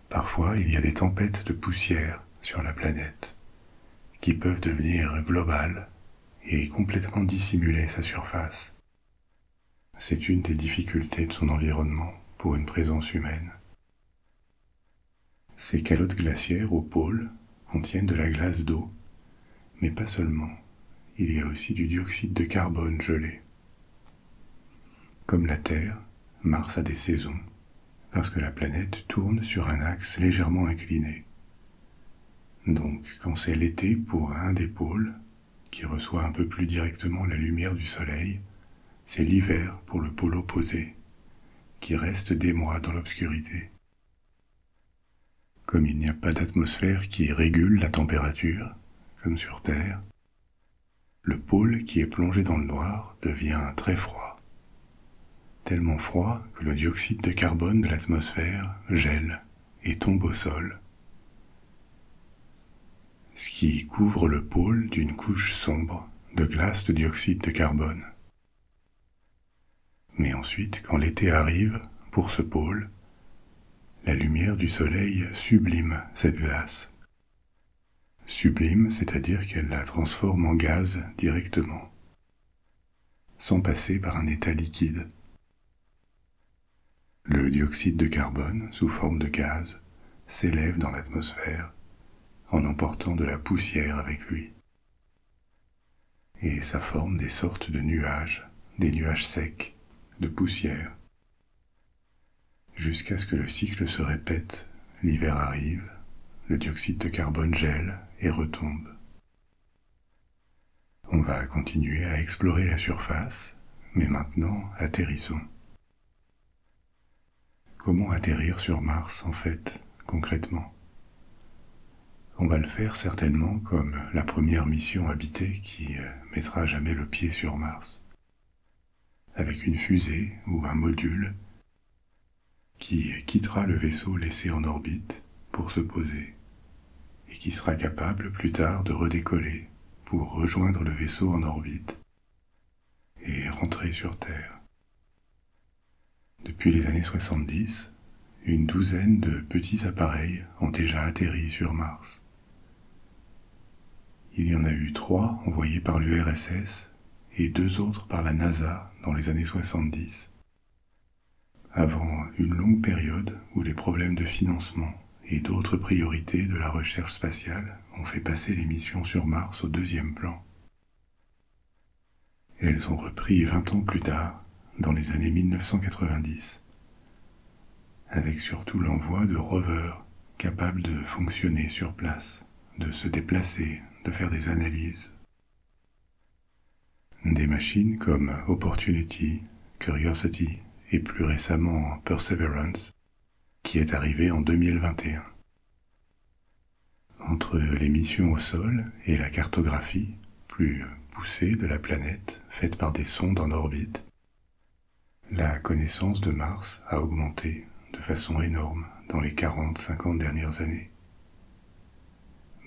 Parfois, il y a des tempêtes de poussière sur la planète, qui peuvent devenir globales et complètement dissimuler sa surface. C'est une des difficultés de son environnement pour une présence humaine. Ces calottes glaciaires aux pôles contiennent de la glace d'eau, mais pas seulement. Il y a aussi du dioxyde de carbone gelé. Comme la Terre, Mars a des saisons, parce que la planète tourne sur un axe légèrement incliné. Donc, quand c'est l'été pour un des pôles, qui reçoit un peu plus directement la lumière du Soleil, c'est l'hiver pour le pôle opposé, qui reste des mois dans l'obscurité. Comme il n'y a pas d'atmosphère qui régule la température, comme sur Terre, le pôle qui est plongé dans le noir devient très froid. Tellement froid que le dioxyde de carbone de l'atmosphère gèle et tombe au sol, ce qui couvre le pôle d'une couche sombre de glace de dioxyde de carbone. Mais ensuite, quand l'été arrive, pour ce pôle, la lumière du soleil sublime cette glace. Sublime, c'est-à-dire qu'elle la transforme en gaz directement, sans passer par un état liquide. Le dioxyde de carbone, sous forme de gaz, s'élève dans l'atmosphère en emportant de la poussière avec lui. Et ça forme des sortes de nuages, des nuages secs, de poussière, jusqu'à ce que le cycle se répète, l'hiver arrive, le dioxyde de carbone gèle et retombe. On va continuer à explorer la surface, mais maintenant atterrissons. Comment atterrir sur Mars en fait, concrètement? On va le faire certainement comme la première mission habitée qui mettra jamais le pied sur Mars, avec une fusée ou un module qui quittera le vaisseau laissé en orbite pour se poser, et qui sera capable plus tard de redécoller pour rejoindre le vaisseau en orbite et rentrer sur Terre. Depuis les années 70, une douzaine de petits appareils ont déjà atterri sur Mars. Il y en a eu 3 envoyés par l'URSS et 2 autres par la NASA dans les années 70, avant une longue période où les problèmes de financement et d'autres priorités de la recherche spatiale ont fait passer les missions sur Mars au deuxième plan. Elles ont repris 20 ans plus tard, dans les années 1990, avec surtout l'envoi de rovers capables de fonctionner sur place, de se déplacer, de faire des analyses. Des machines comme Opportunity, Curiosity et plus récemment Perseverance, qui est arrivé en 2021. Entre les missions au sol et la cartographie plus poussée de la planète faite par des sondes en orbite, la connaissance de Mars a augmenté de façon énorme dans les 40-50 dernières années.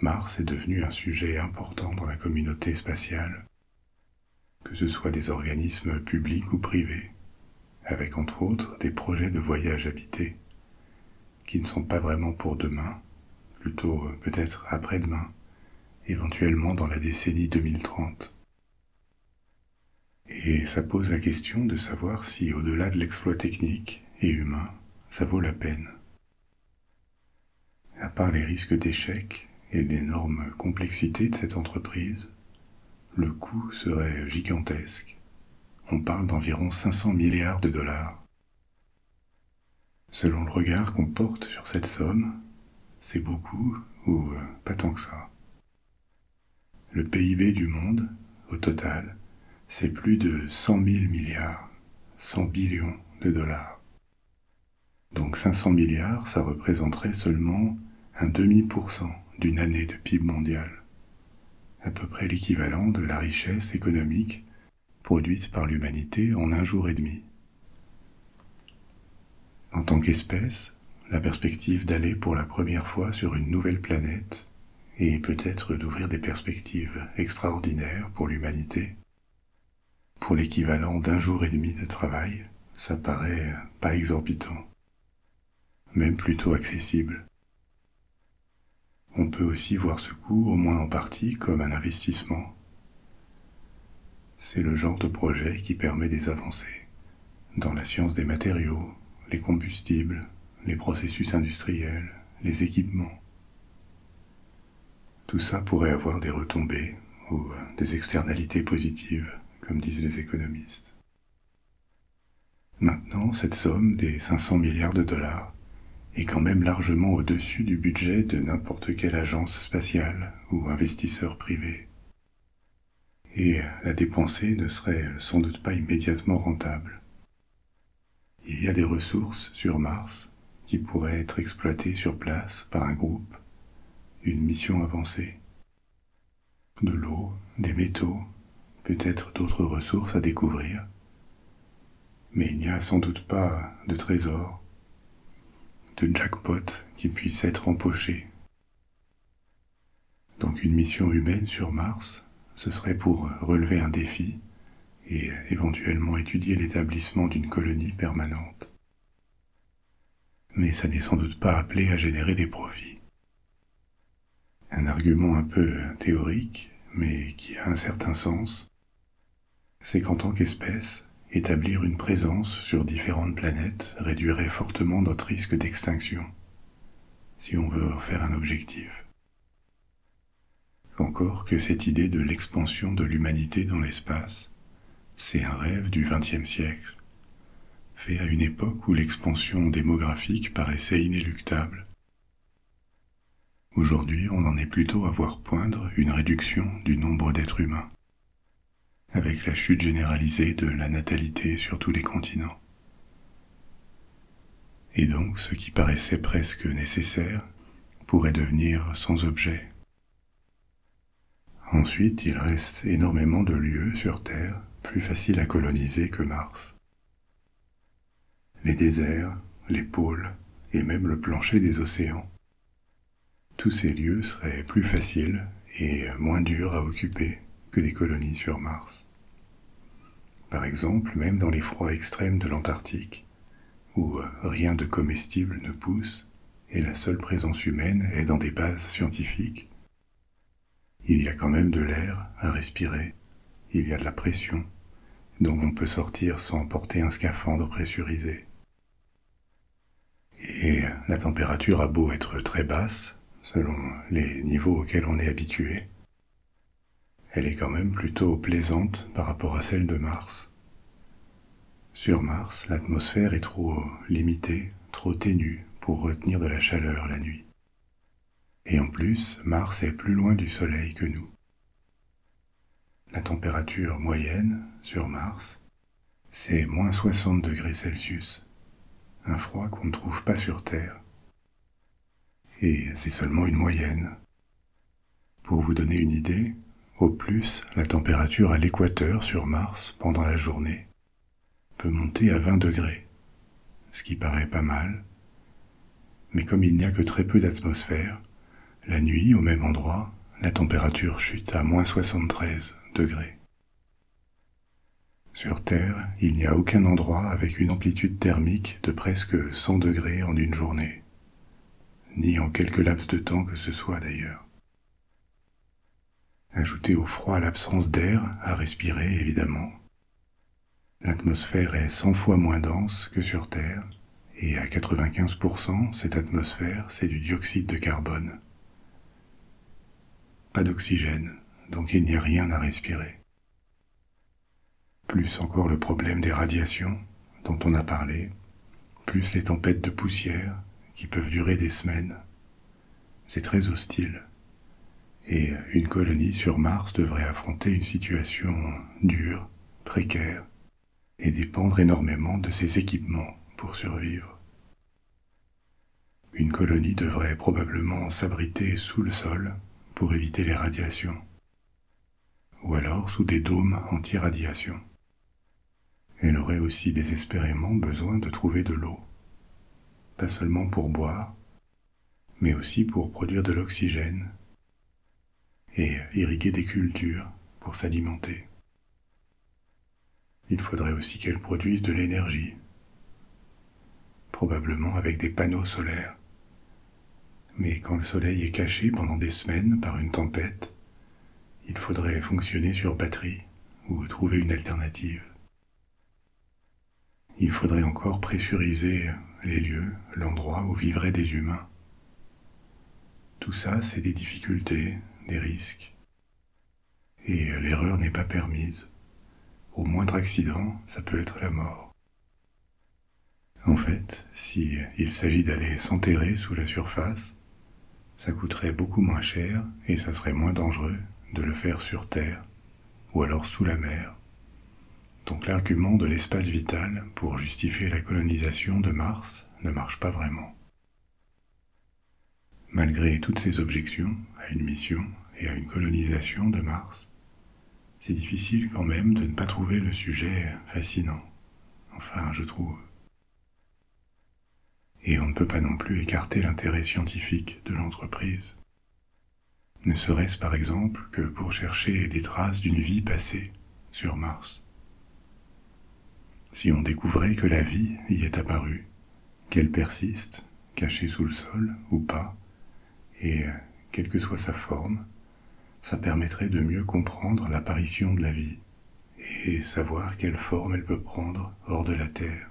Mars est devenu un sujet important dans la communauté spatiale, que ce soit des organismes publics ou privés, avec entre autres des projets de voyage habité, qui ne sont pas vraiment pour demain, plutôt peut-être après-demain, éventuellement dans la décennie 2030. Et ça pose la question de savoir si, au-delà de l'exploit technique et humain, ça vaut la peine. À part les risques d'échec et l'énorme complexité de cette entreprise, le coût serait gigantesque. On parle d'environ 500 milliards de dollars. Selon le regard qu'on porte sur cette somme, c'est beaucoup ou pas tant que ça. Le PIB du monde, au total, c'est plus de 100 000 milliards, 100 billions de dollars. Donc 500 milliards, ça représenterait seulement un demi% d'une année de PIB mondial, à peu près l'équivalent de la richesse économique produite par l'humanité en un jour et demi. En tant qu'espèce, la perspective d'aller pour la première fois sur une nouvelle planète et peut-être d'ouvrir des perspectives extraordinaires pour l'humanité, pour l'équivalent d'un jour et demi de travail, ça paraît pas exorbitant, même plutôt accessible. On peut aussi voir ce coût, au moins en partie, comme un investissement. C'est le genre de projet qui permet des avancées dans la science des matériaux, les combustibles, les processus industriels, les équipements. Tout ça pourrait avoir des retombées ou des externalités positives, comme disent les économistes. Maintenant, cette somme des 500 milliards de dollars est quand même largement au-dessus du budget de n'importe quelle agence spatiale ou investisseur privé. Et la dépenser ne serait sans doute pas immédiatement rentable. Il y a des ressources sur Mars qui pourraient être exploitées sur place par un groupe, une mission avancée. De l'eau, des métaux, peut-être d'autres ressources à découvrir. Mais il n'y a sans doute pas de trésor, de jackpot qui puisse être empoché. Donc une mission humaine sur Mars, ce serait pour relever un défi et éventuellement étudier l'établissement d'une colonie permanente. Mais ça n'est sans doute pas appelé à générer des profits. Un argument un peu théorique, mais qui a un certain sens, c'est qu'en tant qu'espèce, établir une présence sur différentes planètes réduirait fortement notre risque d'extinction, si on veut en faire un objectif. Encore que cette idée de l'expansion de l'humanité dans l'espace, c'est un rêve du XXe siècle, fait à une époque où l'expansion démographique paraissait inéluctable. Aujourd'hui, on en est plutôt à voir poindre une réduction du nombre d'êtres humains, avec la chute généralisée de la natalité sur tous les continents. Et donc, ce qui paraissait presque nécessaire pourrait devenir sans objet. Ensuite, il reste énormément de lieux sur Terre plus faciles à coloniser que Mars. Les déserts, les pôles et même le plancher des océans. Tous ces lieux seraient plus faciles et moins durs à occuper que des colonies sur Mars. Par exemple, même dans les froids extrêmes de l'Antarctique, où rien de comestible ne pousse et la seule présence humaine est dans des bases scientifiques, il y a quand même de l'air à respirer, il y a de la pression, donc on peut sortir sans porter un scaphandre pressurisé. Et la température a beau être très basse, selon les niveaux auxquels on est habitué, elle est quand même plutôt plaisante par rapport à celle de Mars. Sur Mars, l'atmosphère est trop limitée, trop ténue pour retenir de la chaleur la nuit. Et en plus, Mars est plus loin du Soleil que nous. La température moyenne sur Mars, c'est moins 60 degrés Celsius, un froid qu'on ne trouve pas sur Terre. Et c'est seulement une moyenne. Pour vous donner une idée, au plus, la température à l'équateur sur Mars pendant la journée peut monter à 20 degrés, ce qui paraît pas mal, mais comme il n'y a que très peu d'atmosphère, la nuit, au même endroit, la température chute à moins 73 degrés. Sur Terre, il n'y a aucun endroit avec une amplitude thermique de presque 100 degrés en une journée, ni en quelque laps de temps que ce soit d'ailleurs. Ajoutez au froid l'absence d'air à respirer, évidemment. L'atmosphère est 100 fois moins dense que sur Terre, et à 95%, cette atmosphère, c'est du dioxyde de carbone. Pas d'oxygène, donc il n'y a rien à respirer. Plus encore le problème des radiations, dont on a parlé, plus les tempêtes de poussière, qui peuvent durer des semaines. C'est très hostile. Et une colonie sur Mars devrait affronter une situation dure, précaire, et dépendre énormément de ses équipements pour survivre. Une colonie devrait probablement s'abriter sous le sol pour éviter les radiations, ou alors sous des dômes anti-radiation. Elle aurait aussi désespérément besoin de trouver de l'eau, pas seulement pour boire, mais aussi pour produire de l'oxygène et irriguer des cultures pour s'alimenter. Il faudrait aussi qu'elle produise de l'énergie, probablement avec des panneaux solaires. Mais quand le soleil est caché pendant des semaines par une tempête, il faudrait fonctionner sur batterie ou trouver une alternative. Il faudrait encore pressuriser les lieux, l'endroit où vivraient des humains. Tout ça, c'est des difficultés, des risques. Et l'erreur n'est pas permise. Au moindre accident, ça peut être la mort. En fait, si il s'agit d'aller s'enterrer sous la surface, ça coûterait beaucoup moins cher et ça serait moins dangereux de le faire sur Terre, ou alors sous la mer. Donc l'argument de l'espace vital pour justifier la colonisation de Mars ne marche pas vraiment. Malgré toutes ces objections à une mission et à une colonisation de Mars, c'est difficile quand même de ne pas trouver le sujet fascinant. Enfin, je trouve. Et on ne peut pas non plus écarter l'intérêt scientifique de l'entreprise. Ne serait-ce par exemple que pour chercher des traces d'une vie passée sur Mars. Si on découvrait que la vie y est apparue, qu'elle persiste, cachée sous le sol ou pas, et quelle que soit sa forme, ça permettrait de mieux comprendre l'apparition de la vie et savoir quelle forme elle peut prendre hors de la Terre.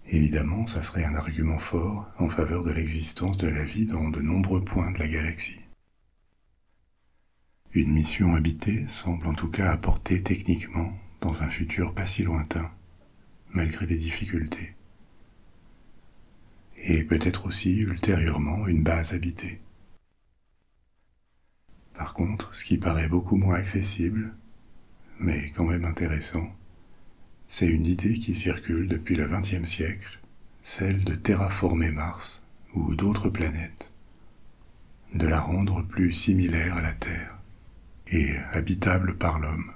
Évidemment, ça serait un argument fort en faveur de l'existence de la vie dans de nombreux points de la galaxie. Une mission habitée semble en tout cas apporter techniquement dans un futur pas si lointain, malgré les difficultés. Et peut-être aussi ultérieurement une base habitée. Par contre, ce qui paraît beaucoup moins accessible, mais quand même intéressant, c'est une idée qui circule depuis le XXe siècle, celle de terraformer Mars ou d'autres planètes, de la rendre plus similaire à la Terre et habitable par l'homme.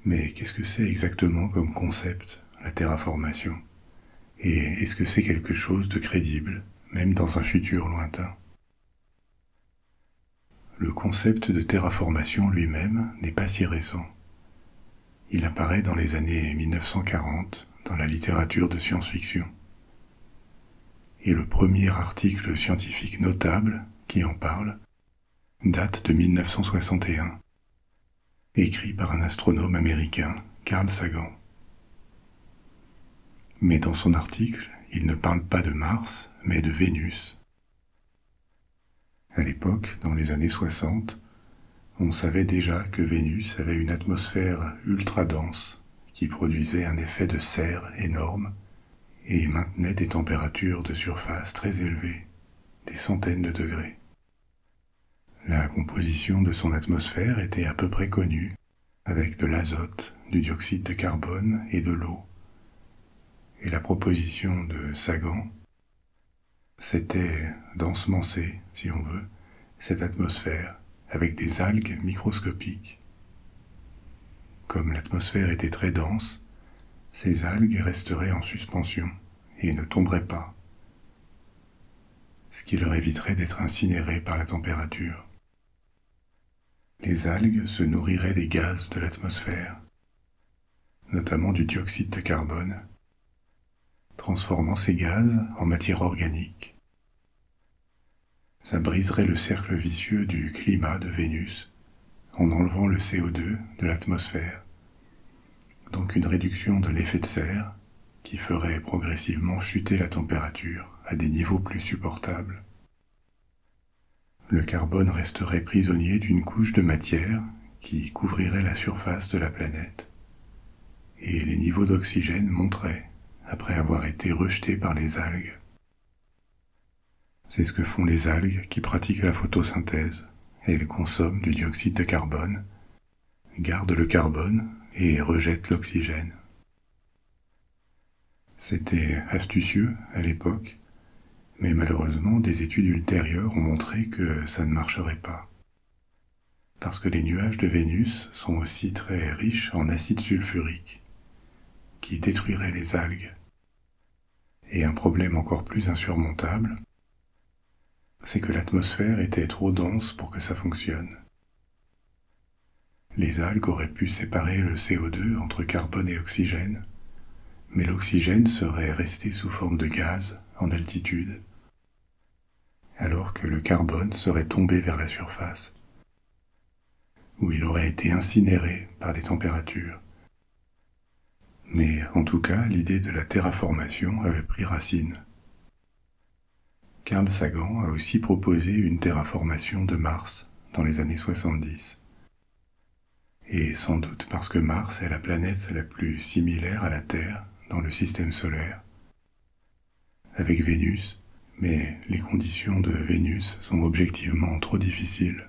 Mais qu'est-ce que c'est exactement comme concept, la terraformation? Et est-ce que c'est quelque chose de crédible, même dans un futur lointain? Le concept de terraformation lui-même n'est pas si récent. Il apparaît dans les années 1940 dans la littérature de science-fiction. Et le premier article scientifique notable qui en parle date de 1961, écrit par un astronome américain, Carl Sagan. Mais dans son article, il ne parle pas de Mars, mais de Vénus. À l'époque, dans les années 60, on savait déjà que Vénus avait une atmosphère ultra dense qui produisait un effet de serre énorme et maintenait des températures de surface très élevées, des centaines de degrés. La composition de son atmosphère était à peu près connue, avec de l'azote, du dioxyde de carbone et de l'eau. Et la proposition de Sagan, c'était d'ensemencer, si on veut, cette atmosphère avec des algues microscopiques. Comme l'atmosphère était très dense, ces algues resteraient en suspension et ne tomberaient pas, ce qui leur éviterait d'être incinérées par la température. Les algues se nourriraient des gaz de l'atmosphère, notamment du dioxyde de carbone, transformant ces gaz en matière organique. Ça briserait le cercle vicieux du climat de Vénus en enlevant le CO2 de l'atmosphère, donc une réduction de l'effet de serre qui ferait progressivement chuter la température à des niveaux plus supportables. Le carbone resterait prisonnier d'une couche de matière qui couvrirait la surface de la planète, et les niveaux d'oxygène monteraient après avoir été rejetés par les algues. C'est ce que font les algues qui pratiquent la photosynthèse. Elles consomment du dioxyde de carbone, gardent le carbone et rejettent l'oxygène. C'était astucieux à l'époque, mais malheureusement des études ultérieures ont montré que ça ne marcherait pas. Parce que les nuages de Vénus sont aussi très riches en acide sulfurique, qui détruirait les algues. Et un problème encore plus insurmontable, c'est que l'atmosphère était trop dense pour que ça fonctionne. Les algues auraient pu séparer le CO2 entre carbone et oxygène, mais l'oxygène serait resté sous forme de gaz en altitude, alors que le carbone serait tombé vers la surface, où il aurait été incinéré par les températures. Mais en tout cas, l'idée de la terraformation avait pris racine. Carl Sagan a aussi proposé une terraformation de Mars dans les années 70. Et sans doute parce que Mars est la planète la plus similaire à la Terre dans le système solaire, avec Vénus, mais les conditions de Vénus sont objectivement trop difficiles.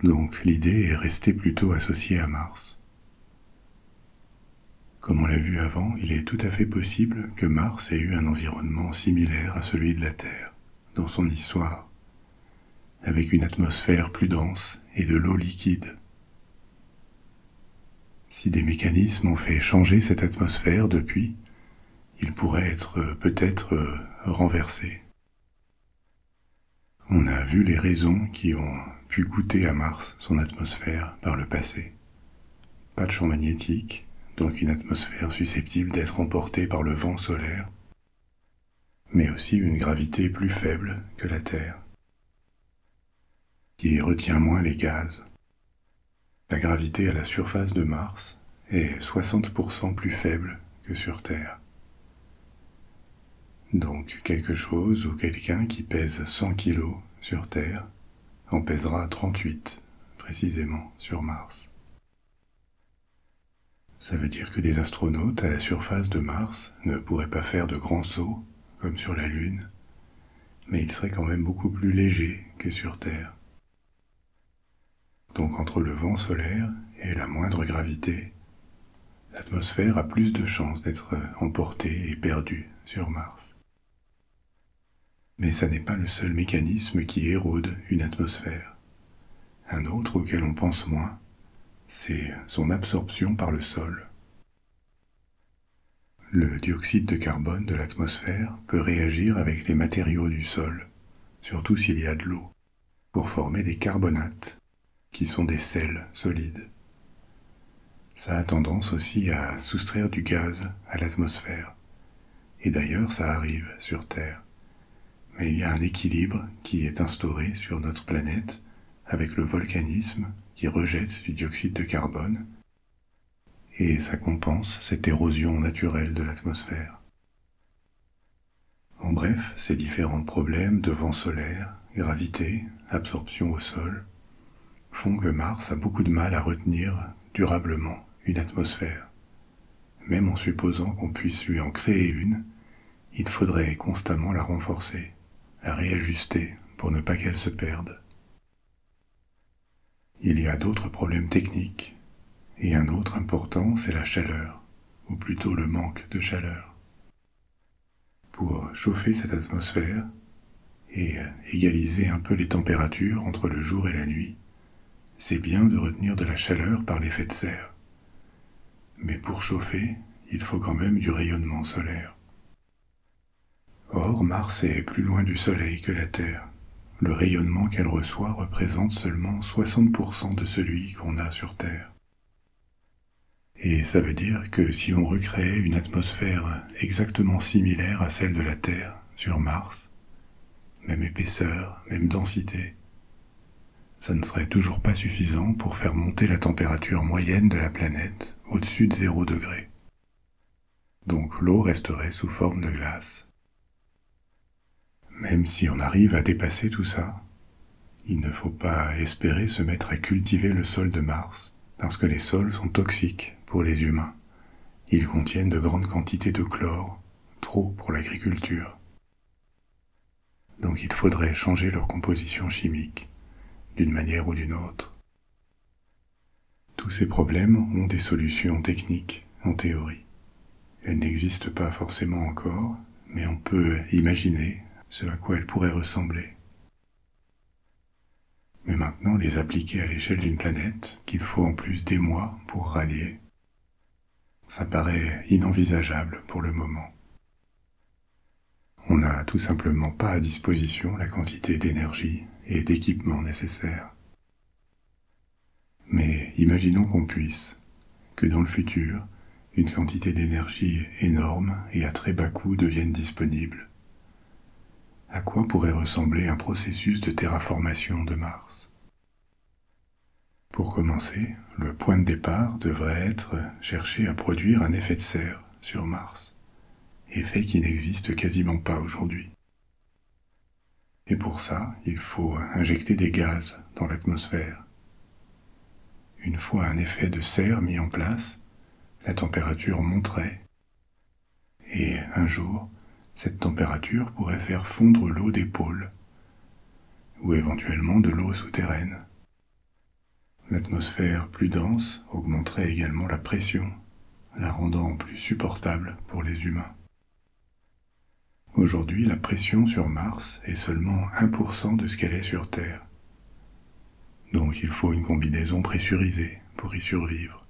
Donc l'idée est restée plutôt associée à Mars. Comme on l'a vu avant, il est tout à fait possible que Mars ait eu un environnement similaire à celui de la Terre, dans son histoire, avec une atmosphère plus dense et de l'eau liquide. Si des mécanismes ont fait changer cette atmosphère depuis, il pourrait être peut-être renversé. On a vu les raisons qui ont pu coûter à Mars son atmosphère par le passé. Pas de champ magnétique, donc une atmosphère susceptible d'être emportée par le vent solaire, mais aussi une gravité plus faible que la Terre, qui retient moins les gaz. La gravité à la surface de Mars est 60% plus faible que sur Terre. Donc quelque chose ou quelqu'un qui pèse 100 kg sur Terre en pèsera 38 précisément sur Mars. Ça veut dire que des astronautes à la surface de Mars ne pourraient pas faire de grands sauts comme sur la Lune, mais ils seraient quand même beaucoup plus légers que sur Terre. Donc entre le vent solaire et la moindre gravité, l'atmosphère a plus de chances d'être emportée et perdue sur Mars. Mais ça n'est pas le seul mécanisme qui érode une atmosphère. Un autre auquel on pense moins, c'est son absorption par le sol. Le dioxyde de carbone de l'atmosphère peut réagir avec les matériaux du sol, surtout s'il y a de l'eau, pour former des carbonates, qui sont des sels solides. Ça a tendance aussi à soustraire du gaz à l'atmosphère. Et d'ailleurs, ça arrive sur Terre. Mais il y a un équilibre qui est instauré sur notre planète avec le volcanisme qui rejette du dioxyde de carbone et ça compense cette érosion naturelle de l'atmosphère. En bref, ces différents problèmes de vent solaire, gravité, absorption au sol font que Mars a beaucoup de mal à retenir durablement une atmosphère. Même en supposant qu'on puisse lui en créer une, il faudrait constamment la renforcer, la réajuster pour ne pas qu'elle se perde. Il y a d'autres problèmes techniques, et un autre important, c'est la chaleur, ou plutôt le manque de chaleur. Pour chauffer cette atmosphère et égaliser un peu les températures entre le jour et la nuit, c'est bien de retenir de la chaleur par l'effet de serre. Mais pour chauffer, il faut quand même du rayonnement solaire. Or, Mars est plus loin du Soleil que la Terre. Le rayonnement qu'elle reçoit représente seulement 60% de celui qu'on a sur Terre. Et ça veut dire que si on recréait une atmosphère exactement similaire à celle de la Terre sur Mars, même épaisseur, même densité, ça ne serait toujours pas suffisant pour faire monter la température moyenne de la planète au-dessus de 0 degré. Donc l'eau resterait sous forme de glace. Même si on arrive à dépasser tout ça, il ne faut pas espérer se mettre à cultiver le sol de Mars, parce que les sols sont toxiques pour les humains. Ils contiennent de grandes quantités de chlore, trop pour l'agriculture. Donc il faudrait changer leur composition chimique, d'une manière ou d'une autre. tous ces problèmes ont des solutions techniques, en théorie. Elles n'existent pas forcément encore, mais on peut imaginer ce à quoi elles pourraient ressembler. Mais maintenant, les appliquer à l'échelle d'une planète, qu'il faut en plus des mois pour rallier, ça paraît inenvisageable pour le moment. On n'a tout simplement pas à disposition la quantité d'énergie et d'équipement nécessaires. Mais imaginons qu'on puisse, que dans le futur, une quantité d'énergie énorme et à très bas coût devienne disponible. À quoi pourrait ressembler un processus de terraformation de Mars? Pour commencer, le point de départ devrait être chercher à produire un effet de serre sur Mars, effet qui n'existe quasiment pas aujourd'hui. Et pour ça, il faut injecter des gaz dans l'atmosphère. Une fois un effet de serre mis en place, la température monterait, et un jour, cette température pourrait faire fondre l'eau des pôles, ou éventuellement de l'eau souterraine. L'atmosphère plus dense augmenterait également la pression, la rendant plus supportable pour les humains. Aujourd'hui, la pression sur Mars est seulement 1% de ce qu'elle est sur Terre. Donc il faut une combinaison pressurisée pour y survivre.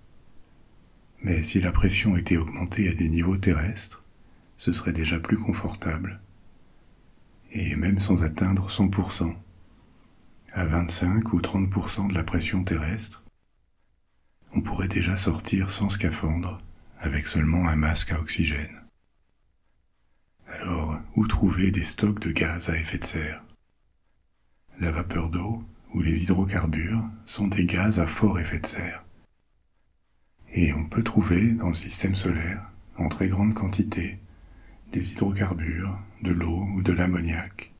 Mais si la pression était augmentée à des niveaux terrestres, ce serait déjà plus confortable. Et même sans atteindre 100%, à 25 ou 30% de la pression terrestre, on pourrait déjà sortir sans scaphandre, avec seulement un masque à oxygène. Alors, où trouver des stocks de gaz à effet de serre? La vapeur d'eau ou les hydrocarbures sont des gaz à fort effet de serre. Et on peut trouver dans le système solaire, en très grande quantité, des hydrocarbures, de l'eau ou de l'ammoniac.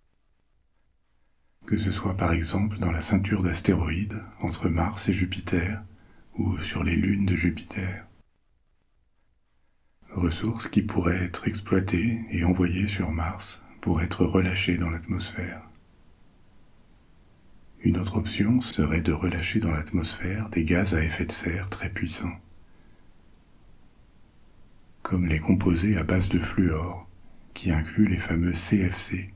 Que ce soit par exemple dans la ceinture d'astéroïdes entre Mars et Jupiter, ou sur les lunes de Jupiter. Ressources qui pourraient être exploitées et envoyées sur Mars pour être relâchées dans l'atmosphère. Une autre option serait de relâcher dans l'atmosphère des gaz à effet de serre très puissants, comme les composés à base de fluor, qui incluent les fameux CFC,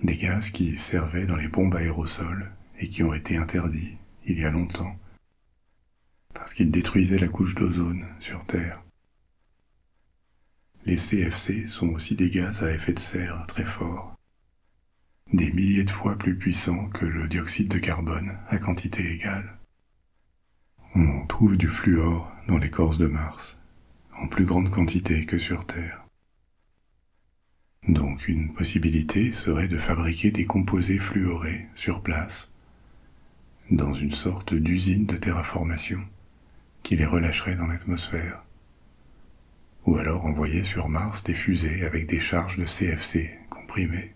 des gaz qui servaient dans les bombes aérosols et qui ont été interdits il y a longtemps, parce qu'ils détruisaient la couche d'ozone sur Terre. Les CFC sont aussi des gaz à effet de serre très forts, des milliers de fois plus puissants que le dioxyde de carbone à quantité égale. On trouve du fluor dans l'écorce de Mars, en plus grande quantité que sur Terre. Donc une possibilité serait de fabriquer des composés fluorés sur place, dans une sorte d'usine de terraformation, qui les relâcherait dans l'atmosphère. Ou alors envoyer sur Mars des fusées avec des charges de CFC comprimées.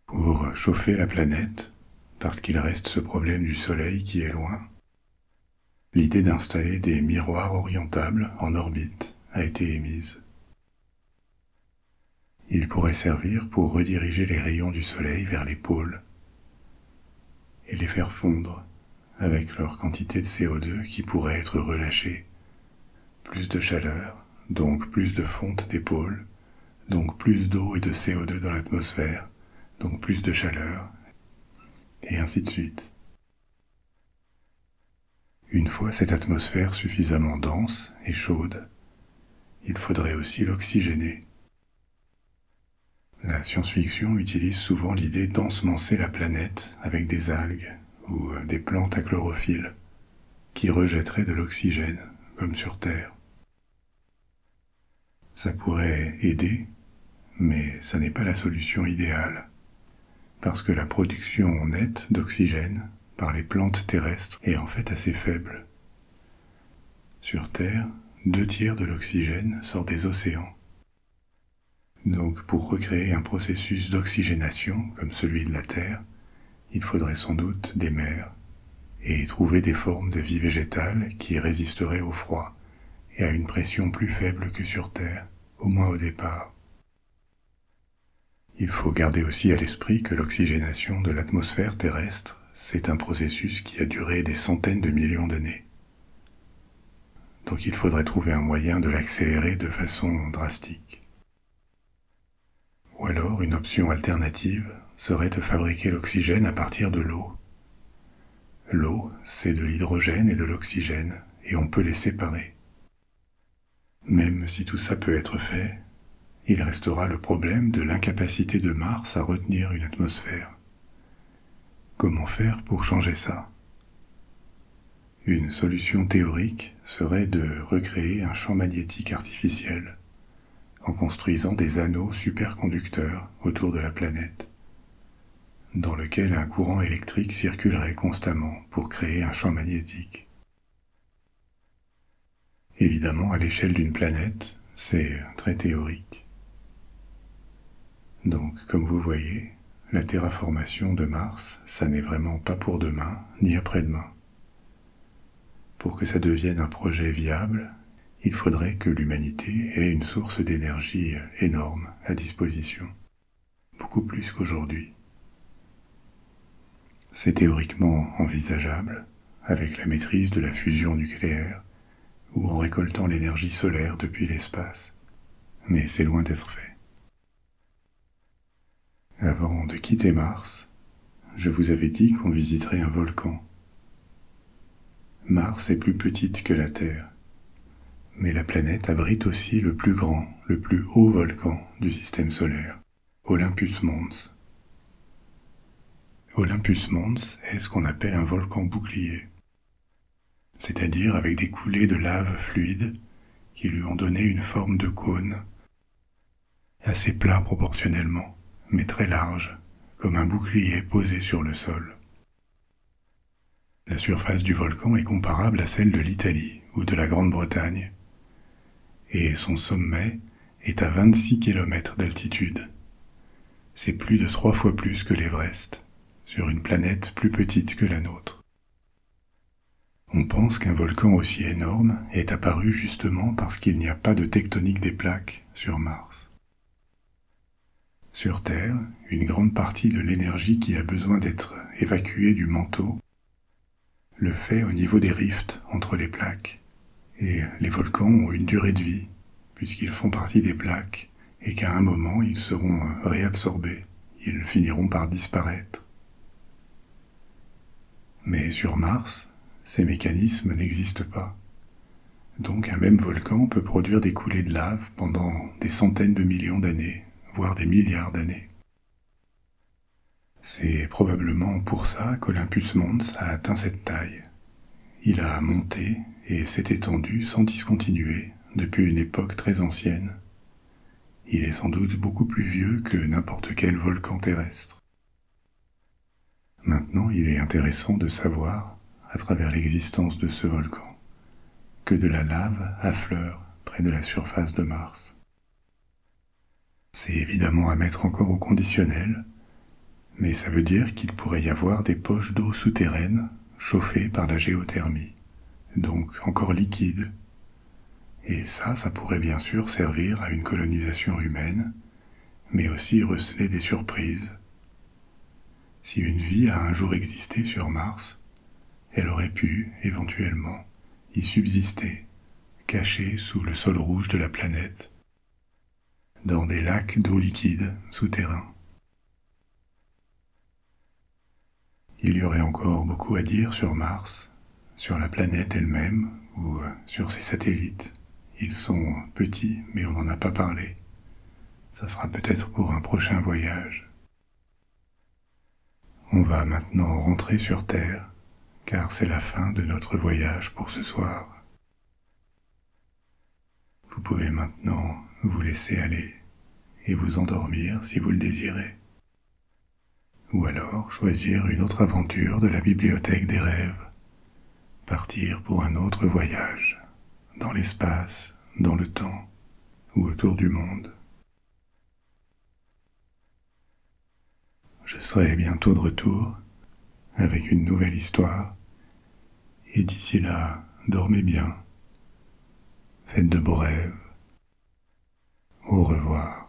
Pour chauffer la planète, parce qu'il reste ce problème du Soleil qui est loin, l'idée d'installer des miroirs orientables en orbite a été émise. Ils pourraient servir pour rediriger les rayons du Soleil vers les pôles et les faire fondre avec leur quantité de CO2 qui pourrait être relâchée. Plus de chaleur, donc plus de fonte des pôles, donc plus d'eau et de CO2 dans l'atmosphère, donc plus de chaleur, et ainsi de suite. Une fois cette atmosphère suffisamment dense et chaude, il faudrait aussi l'oxygéner. La science-fiction utilise souvent l'idée d'ensemencer la planète avec des algues ou des plantes à chlorophylle qui rejetteraient de l'oxygène, comme sur Terre. Ça pourrait aider, mais ça n'est pas la solution idéale, parce que la production nette d'oxygène par les plantes terrestres est en fait assez faible. Sur Terre, 2/3 de l'oxygène sort des océans. Donc pour recréer un processus d'oxygénation comme celui de la Terre, il faudrait sans doute des mers et trouver des formes de vie végétale qui résisteraient au froid et à une pression plus faible que sur Terre, au moins au départ. Il faut garder aussi à l'esprit que l'oxygénation de l'atmosphère terrestre c'est un processus qui a duré des centaines de millions d'années. Donc il faudrait trouver un moyen de l'accélérer de façon drastique. Ou alors une option alternative serait de fabriquer l'oxygène à partir de l'eau. L'eau, c'est de l'hydrogène et de l'oxygène, et on peut les séparer. Même si tout ça peut être fait, il restera le problème de l'incapacité de Mars à retenir une atmosphère. Comment faire pour changer ça ? Une solution théorique serait de recréer un champ magnétique artificiel en construisant des anneaux superconducteurs autour de la planète, dans lequel un courant électrique circulerait constamment pour créer un champ magnétique. Évidemment, à l'échelle d'une planète, c'est très théorique. Donc, comme vous voyez, la terraformation de Mars, ça n'est vraiment pas pour demain, ni après-demain. Pour que ça devienne un projet viable, il faudrait que l'humanité ait une source d'énergie énorme à disposition, beaucoup plus qu'aujourd'hui. C'est théoriquement envisageable, avec la maîtrise de la fusion nucléaire, ou en récoltant l'énergie solaire depuis l'espace, mais c'est loin d'être fait. Avant de quitter Mars, je vous avais dit qu'on visiterait un volcan. Mars est plus petite que la Terre, mais la planète abrite aussi le plus grand, le plus haut volcan du système solaire, Olympus Mons. Olympus Mons est ce qu'on appelle un volcan bouclier, c'est-à-dire avec des coulées de lave fluide qui lui ont donné une forme de cône, assez plat proportionnellement, mais très large, comme un bouclier posé sur le sol. La surface du volcan est comparable à celle de l'Italie ou de la Grande-Bretagne, et son sommet est à 26 km d'altitude. C'est plus de 3 fois plus que l'Everest, sur une planète plus petite que la nôtre. On pense qu'un volcan aussi énorme est apparu justement parce qu'il n'y a pas de tectonique des plaques sur Mars. Sur Terre, une grande partie de l'énergie qui a besoin d'être évacuée du manteau le fait au niveau des rifts entre les plaques. Et les volcans ont une durée de vie, puisqu'ils font partie des plaques, et qu'à un moment ils seront réabsorbés, ils finiront par disparaître. Mais sur Mars, ces mécanismes n'existent pas. Donc un même volcan peut produire des coulées de lave pendant des centaines de millions d'années, voire des milliards d'années. C'est probablement pour ça qu'Olympus Mons a atteint cette taille. Il a monté et s'est étendu sans discontinuer depuis une époque très ancienne. Il est sans doute beaucoup plus vieux que n'importe quel volcan terrestre. Maintenant, il est intéressant de savoir, à travers l'existence de ce volcan, que de la lave affleure près de la surface de Mars. C'est évidemment à mettre encore au conditionnel, mais ça veut dire qu'il pourrait y avoir des poches d'eau souterraines chauffées par la géothermie, donc encore liquides. Et ça pourrait bien sûr servir à une colonisation humaine, mais aussi receler des surprises. Si une vie a un jour existé sur Mars, elle aurait pu, éventuellement, y subsister, cachée sous le sol rouge de la planète, dans des lacs d'eau liquide souterrains. Il y aurait encore beaucoup à dire sur Mars, sur la planète elle-même ou sur ses satellites. Ils sont petits, mais on n'en a pas parlé. Ça sera peut-être pour un prochain voyage. On va maintenant rentrer sur Terre, car c'est la fin de notre voyage pour ce soir. Vous pouvez maintenant vous laisser aller et vous endormir si vous le désirez. Ou alors choisir une autre aventure de la bibliothèque des rêves, partir pour un autre voyage, dans l'espace, dans le temps, ou autour du monde. Je serai bientôt de retour, avec une nouvelle histoire, et d'ici là, dormez bien, faites de beaux rêves, au revoir.